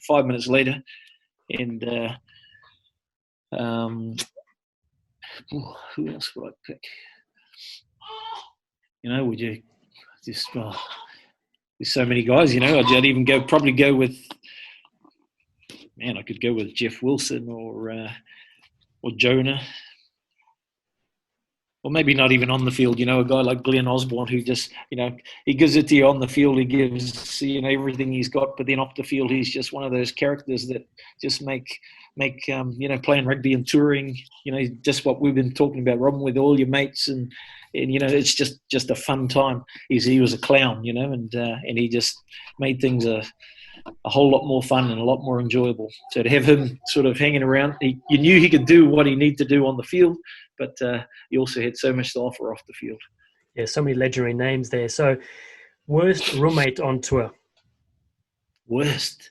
5 minutes later. And who else would I pick? Would you just? There's so many guys. I'd even probably go with. Man, I could go with Jeff Wilson or Jonah. Or maybe not even on the field, a guy like Glenn Osborne, who just, he gives it to you on the field. He gives, everything he's got, but then off the field, he's just one of those characters that just make playing rugby and touring, just what we've been talking about, Robin, with all your mates, and it's just a fun time. He was a clown, and he just made things a whole lot more fun and a lot more enjoyable. So to have him sort of hanging around, you knew he could do what he needed to do on the field, but he also had so much to offer off the field. Yeah, so many legendary names there. So, worst roommate on tour? Worst?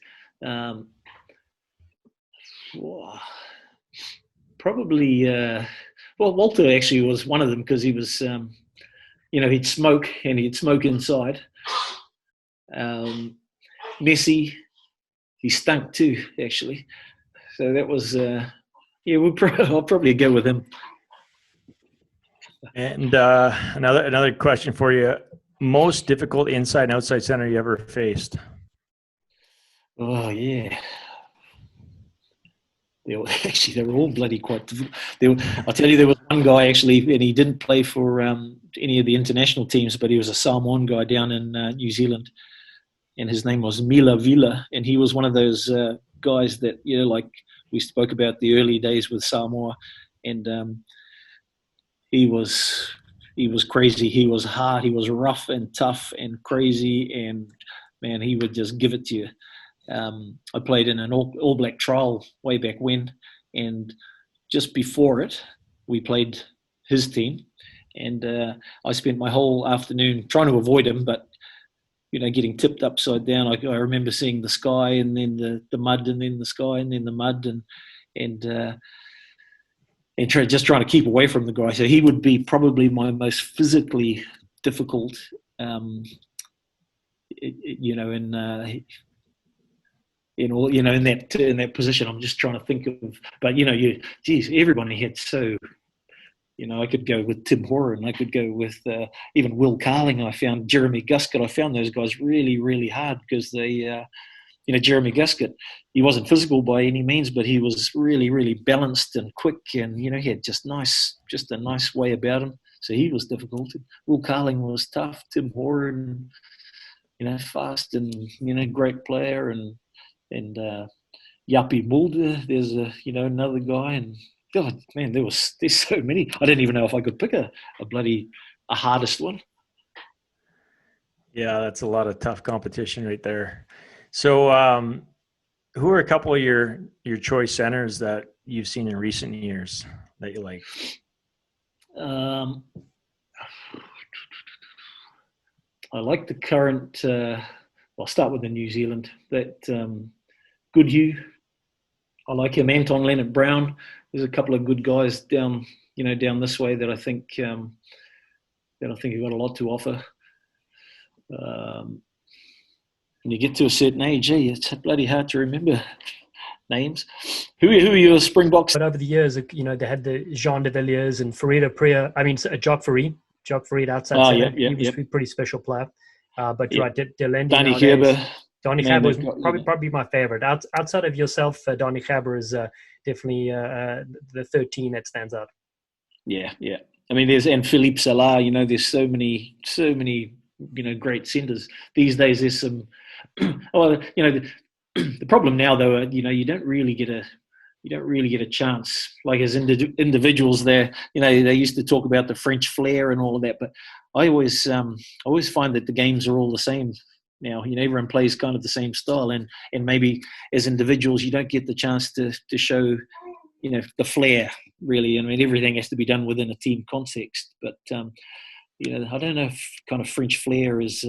Probably, Walter actually was one of them, because he was, he'd smoke, and he'd smoke inside. Messi, he stunk too, actually. So that was, I'll probably go with him. And another question for you: most difficult inside and outside center you ever faced? Oh yeah. They were all bloody quite difficult. I'll tell you, there was one guy actually, and he didn't play for any of the international teams, but he was a Samoan guy down in New Zealand, and his name was Mila Vila, and he was one of those guys that, you know, like we spoke about the early days with Samoa, and he was crazy. He was hard. He was rough and tough and crazy, and man, he would just give it to you. I played in an all black trial way back when, and just before it, we played his team, and I spent my whole afternoon trying to avoid him, but you know, getting tipped upside down. I remember seeing the sky, and then the mud, and then the sky, and then the mud, and just trying to keep away from the guy. So he would be probably my most physically difficult, you know, in that position. I'm just trying to think of, but you know, everybody had so, you know, I could go with Tim Horan, I could go with even Will Carling. I found Jeremy Guscott. I found those guys really, really hard because they, you know, Jeremy Guscott, he wasn't physical by any means, but he was really, really balanced and quick, and you know, he had just a nice way about him. So he was difficult. Will Carling was tough. Tim Horan, you know, fast and, you know, great player, and Yappy Mulder, there's another guy, and God, man, there's so many. I didn't even know if I could pick a hardest one. Yeah, that's a lot of tough competition right there. So who are a couple of your choice centers that you've seen in recent years that you like? I like the current, I'll start with the New Zealand, that Goodhue. I like him. Anton Leonard-Brown. There's a couple of good guys down this way that I think have got a lot to offer. When you get to a certain age, it's bloody hard to remember names. Who are your Springboks? But over the years, you know, they had the Jean de Villiers and Farida Priya. I mean, Jock Farid outside center. He was a pretty special player. But right, Dallen, Donny Gerber. Donny Gerber was probably my favorite. Outside of yourself, Donny Gerber is definitely the 13 that stands out. Yeah. I mean, and Philippe Salah. You know, there's so many, you know, great centers these days. There's some. Well, you know, the problem now though, you know, you don't really get a chance. Like as individuals, there, you know, they used to talk about the French flair and all of that, but I always find that the games are all the same now. You know, everyone plays kind of the same style, and maybe as individuals you don't get the chance to show, you know, the flair really. I mean, everything has to be done within a team context, but you know, I don't know if kind of French flair is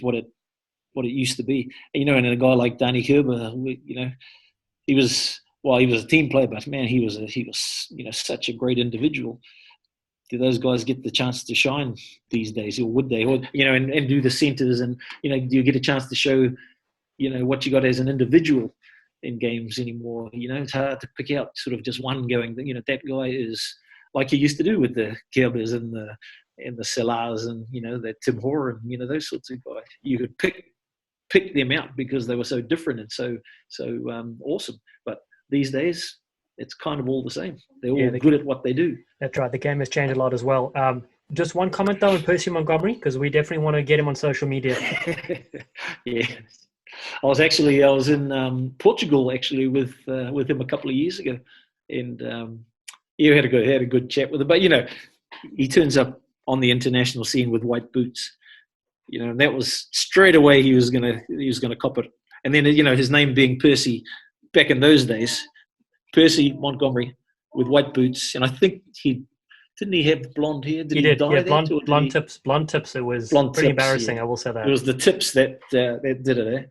what it used to be. You know, and a guy like Donny Gerber, you know, he was a team player, but man, he was you know, such a great individual. Do those guys get the chance to shine these days, or would they? Or, you know, and do the centers, and, you know, do you get a chance to show, you know, what you got as an individual in games anymore? You know, it's hard to pick out sort of just one going, you know, that guy is like you used to do with the Gerbers and the Salahs and, you know, the Tim Horan, you know, those sorts of guys. You could pick them out because they were so different and so awesome. But these days, it's kind of all the same. They're all good at what they do. That's right. The game has changed a lot as well. Just one comment though on Percy Montgomery, because we definitely want to get him on social media. Yeah, I was in Portugal actually with him a couple of years ago, and had a good chat with him. But, you know, he turns up on the international scene with white boots. You know, and that was straight away he was gonna cop it. And then, you know, his name being Percy back in those days. Percy Montgomery with white boots, and I think he have blonde hair. Did he did. Yeah, blonde tips. It was pretty embarrassing. Yeah. I will say that it was the tips that did it.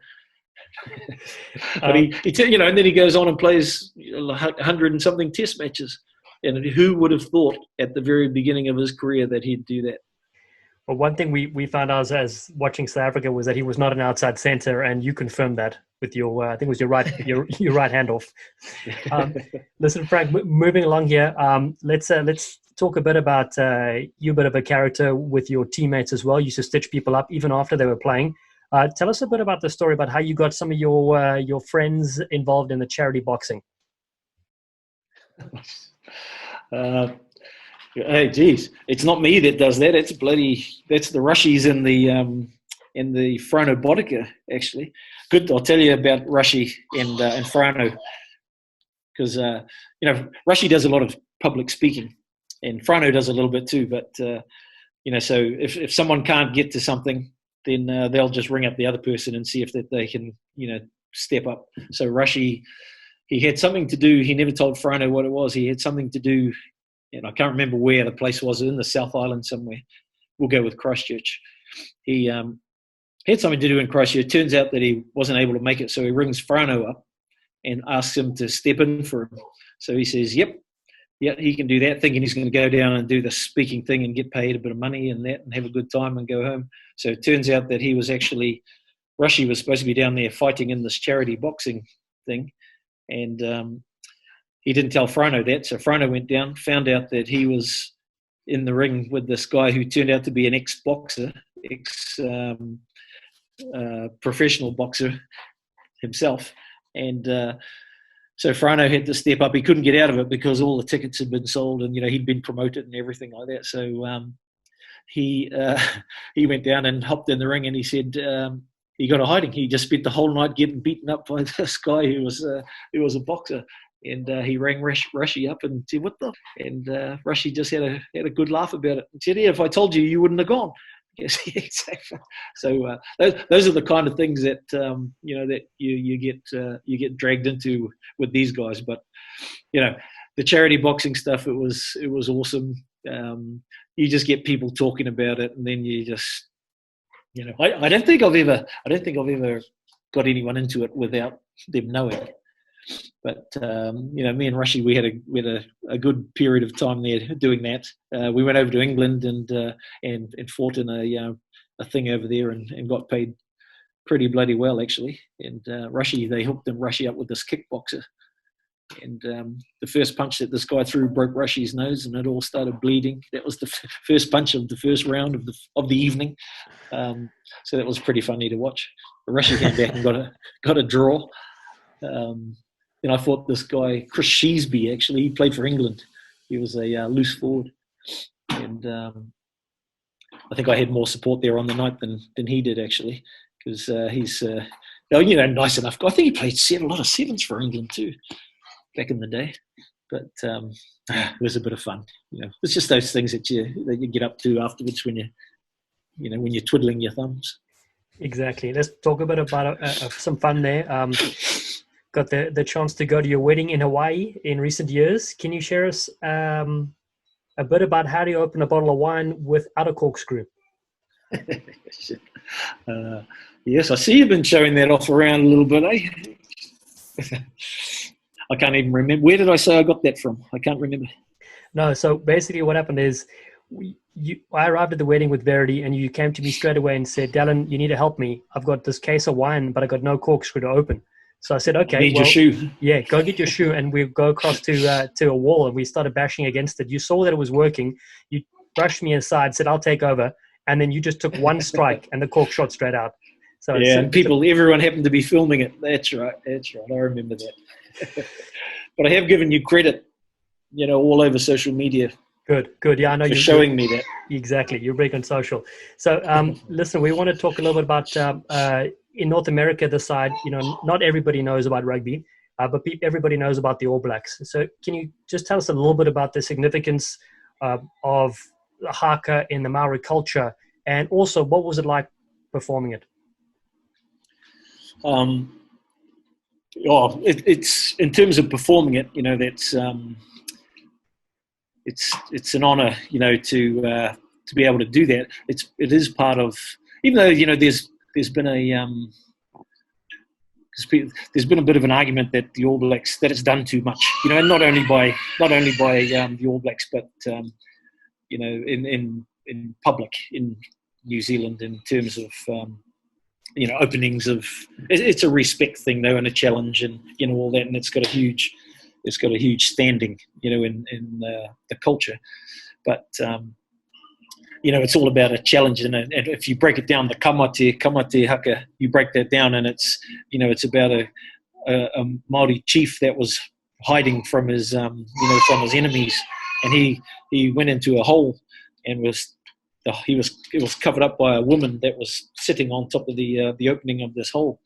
But he you know, and then he goes on and plays 100 and something Test matches. And who would have thought at the very beginning of his career that he'd do that? Well, one thing we found out as watching South Africa was that he was not an outside centre, and you confirmed that with your I think it was your right handoff. Listen, Frank, moving along here. Let's talk a bit about you, a bit of a character with your teammates as well. You used to stitch people up even after they were playing. Tell us a bit about the story about how you got some of your friends involved in the charity boxing. Hey, geez, it's not me that does that. That's the Rushies in the Frano Bodica, actually. Good, I'll tell you about Rushi and Frano, because Rushi does a lot of public speaking, and Frano does a little bit too. But so if someone can't get to something, then they'll just ring up the other person and see if they can step up. So Rushi, he had something to do. He never told Frano what it was. He had something to do. And I can't remember where the place was, in the South Island somewhere. We'll go with Christchurch. He had something to do in Christchurch. Turns out that he wasn't able to make it, so he rings Frano up and asks him to step in for him. So he says, yep, he can do that, thinking he's going to go down and do the speaking thing and get paid a bit of money and that and have a good time and go home. So it turns out that Rushi was supposed to be down there fighting in this charity boxing thing, and he didn't tell Frano that, so Frano went down, found out that he was in the ring with this guy who turned out to be an ex-boxer, professional boxer himself. And so Frano had to step up. He couldn't get out of it because all the tickets had been sold and, he'd been promoted and everything like that. So he went down and hopped in the ring, and he said he got a hiding. He just spent the whole night getting beaten up by this guy who was a boxer. And he rang Rushi up and said, "What the?" And Rushi just had a good laugh about it. And said, "Yeah, if I told you, you wouldn't have gone." Yes, exactly. So those are the kind of things that that you get dragged into with these guys. But the charity boxing stuff, it was awesome. You just get people talking about it, and then you just I don't think I've ever got anyone into it without them knowing. But me and Rushi, we had a good period of time there doing that. We went over to England and fought in a thing over there and got paid pretty bloody well, actually. And Rushi, they hooked Rushi up with this kickboxer, and the first punch that this guy threw broke Rushi's nose, and it all started bleeding. That was the first punch of the first round of the evening. So that was pretty funny to watch. But Rushi came back and got a draw. I fought this guy, Chris Sheesby, actually. He played for England. He was a loose forward. And I think I had more support there on the night than he did, actually, because he's, nice enough. I think he played a lot of sevens for England too, back in the day. But it was a bit of fun. It's just those things that you get up to afterwards when you're twiddling your thumbs. Exactly. Let's talk a bit about some fun there. Got the chance to go to your wedding in Hawaii in recent years. Can you share us a bit about how do you open a bottle of wine without a corkscrew? Yes, I see you've been showing that off around a little bit, eh? I can't even remember. Where did I say I got that from? I can't remember. No, so basically what happened is I arrived at the wedding with Verity, and you came to me straight away and said, "Dallen, you need to help me. I've got this case of wine, but I got no corkscrew to open." So I said, "Okay, need your shoe." Yeah, go get your shoe." And we go across to a wall, and we started bashing against it. You saw that it was working. You brushed me aside, said, "I'll take over." And then you just took one strike, and the cork shot straight out. So yeah, and everyone happened to be filming it. That's right. I remember that. But I have given you credit, all over social media. Good. Yeah, I know you're showing me that. Exactly. You're big on social. So listen, we want to talk a little bit about in North America, the side, not everybody knows about rugby, but everybody knows about the All Blacks. So can you just tell us a little bit about the significance of the haka in the Maori culture, and also what was it like performing it? It's in terms of performing it, that's it's an honor, to be able to do that. It is part of, even though there's been a bit of an argument that the All Blacks, that it's done too much, and not only by the All Blacks, but in public in New Zealand, in terms of openings of, it's a respect thing though, and a challenge, and all that, and it's got a huge it's got a huge standing, in the culture. But it's all about a challenge, and if you break it down, the kamate haka, you break that down, and it's about a Māori chief that was hiding from his from his enemies, and he went into a hole and it was covered up by a woman that was sitting on top of the opening of this hole,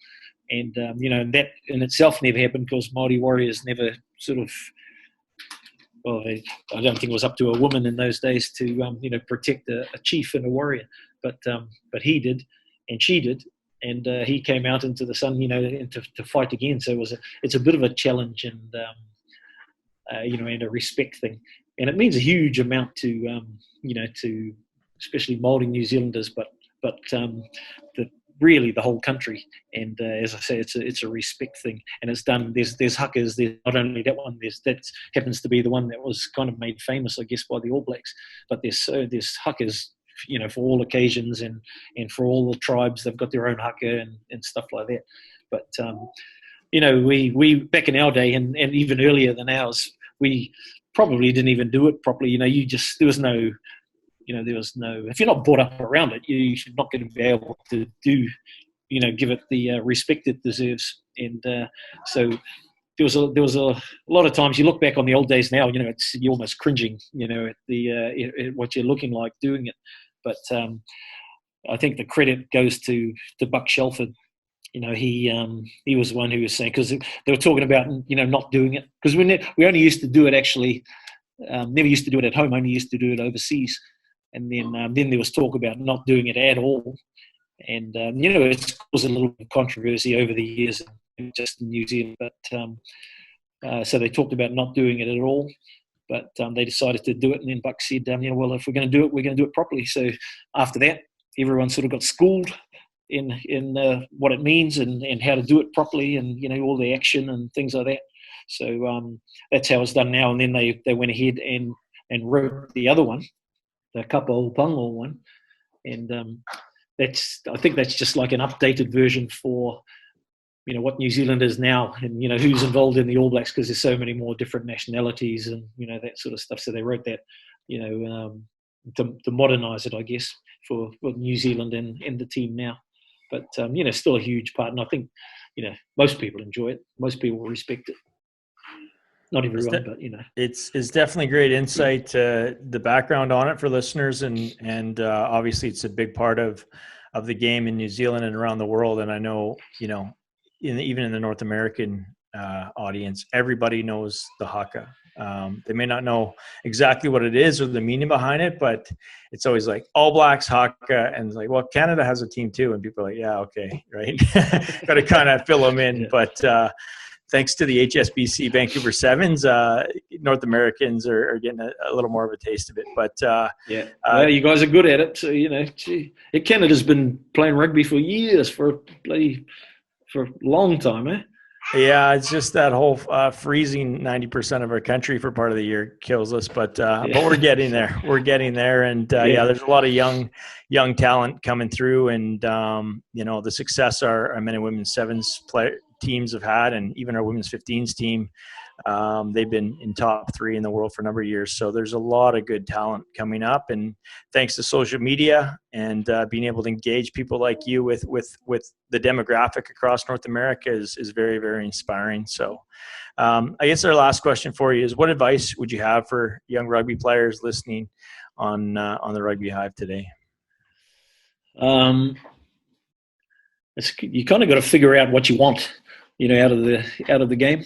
and that in itself never happened because Māori warriors never sort of. Well, I don't think it was up to a woman in those days to protect a chief and a warrior, but he did, and she did, and he came out into the sun, and to fight again. So it's a bit of a challenge, and and a respect thing, and it means a huge amount to to especially Māori New Zealanders, but really the whole country. And as I say, it's a respect thing, and it's done. There's huckers. There's not only that one. That happens to be the one that was kind of made famous, I guess, by the All Blacks. But there's huckers, for all occasions and for all the tribes. They've got their own haka and stuff like that. But we back in our day and even earlier than ours, we probably didn't even do it properly. There was no. If you're not brought up around it, you're not going to be able to do, give it the respect it deserves. And so there was a lot of times you look back on the old days now, you're almost cringing, at what you're looking like doing it. But I think the credit goes to Buck Shelford. He was the one who was saying, because they were talking about, not doing it, because we only used to do it actually, never used to do it at home, only used to do it overseas. And then there was talk about not doing it at all. And, it's caused a little bit of controversy over the years, just in New Zealand. But so they talked about not doing it at all. But they decided to do it. And then Buck said, well, if we're going to do it, we're going to do it properly. So after that, everyone sort of got schooled in what it means and how to do it properly and, all the action and things like that. So that's how it's done now. And then they went ahead and wrote the other one, the Kapa o Pango one, and I think that's just like an updated version for what New Zealand is now, and who's involved in the All Blacks, because there's so many more different nationalities and that sort of stuff. So they wrote that to modernise it, I guess, for New Zealand and the team now. But still a huge part, and I think most people enjoy it. Most people respect it. Not everyone, but it's definitely great insight, the background on it for listeners, and obviously it's a big part of the game in New Zealand and around the world. And I know even in the North American audience, everybody knows the haka. They may not know exactly what it is or the meaning behind it, but it's always like All Blacks haka, and it's like, well, Canada has a team too, and people are like, yeah, okay, right. Got to kind of fill them in, but. Thanks to the HSBC Vancouver Sevens, North Americans are getting a little more of a taste of it. But well, you guys are good at it. So Canada's been playing rugby for years, for a long time, eh? Yeah, it's just that whole freezing 90% of our country for part of the year kills us. But we're getting there. We're getting there, and there's a lot of young talent coming through, and the success our men and women's sevens teams have had, and even our women's 15s team, they've been in top 3 in the world for a number of years. So there's a lot of good talent coming up, and thanks to social media and being able to engage people like you with the demographic across North America is very, very inspiring. So I guess our last question for you is, what advice would you have for young rugby players listening on the Rugby Hive today? You kind of got to figure out what you want, out of the game.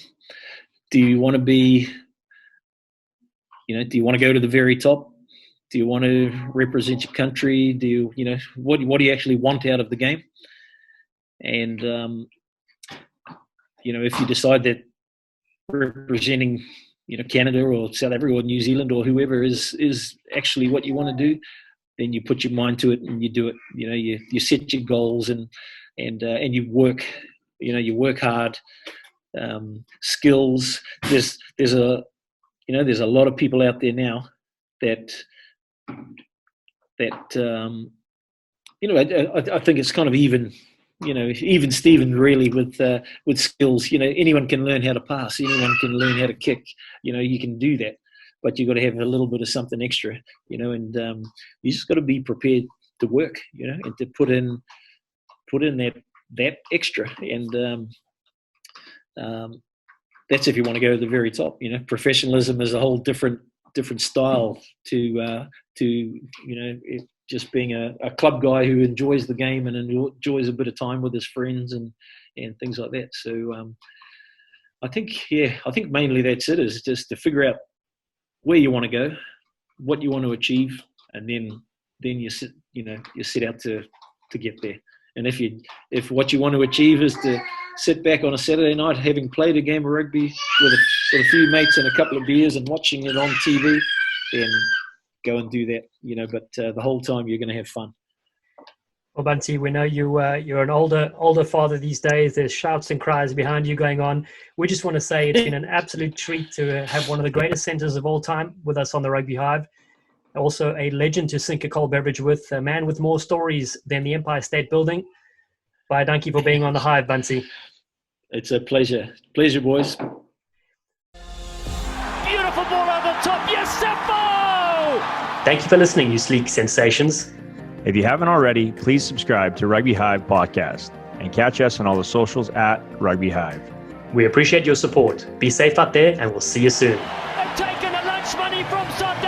Do you want to be, do you want to go to the very top? Do you want to represent your country? Do you, what do you actually want out of the game? And, if you decide that representing, Canada or South Africa or New Zealand or whoever is actually what you want to do, then you put your mind to it and you do it. You set your goals and you work, you work hard. Skills. There's a lot of people out there now that I think it's kind of even even Stephen really with skills. Anyone can learn how to pass. Anyone can learn how to kick. You can do that, but you've got to have a little bit of something extra. And you just got to be prepared to work. And to put in that extra. And that's if you want to go to the very top. Professionalism is a whole different style to just being a club guy who enjoys the game and enjoys a bit of time with his friends and things like that. So I think mainly that's it, is just to figure out where you want to go, what you want to achieve, and then you set out to get there. And if what you want to achieve is to sit back on a Saturday night having played a game of rugby with a few mates and a couple of beers and watching it on TV, then go and do that, but the whole time you're going to have fun. Well, Bunce, we know you're an older father these days. There's shouts and cries behind you going on. We just want to say it's been an absolute treat to have one of the greatest centres of all time with us on the Rugby Hive. Also a legend to sink a cold beverage with, a man with more stories than the Empire State Building. Bye, thank you for being on the Hive, Bunce. It's a pleasure. Pleasure, boys. Beautiful ball over the top. Yes, Seppo! Thank you for listening, you sleek sensations. If you haven't already, please subscribe to Rugby Hive Podcast and catch us on all the socials at Rugby Hive. We appreciate your support. Be safe out there, and we'll see you soon. They've taken the lunch money from Sunday.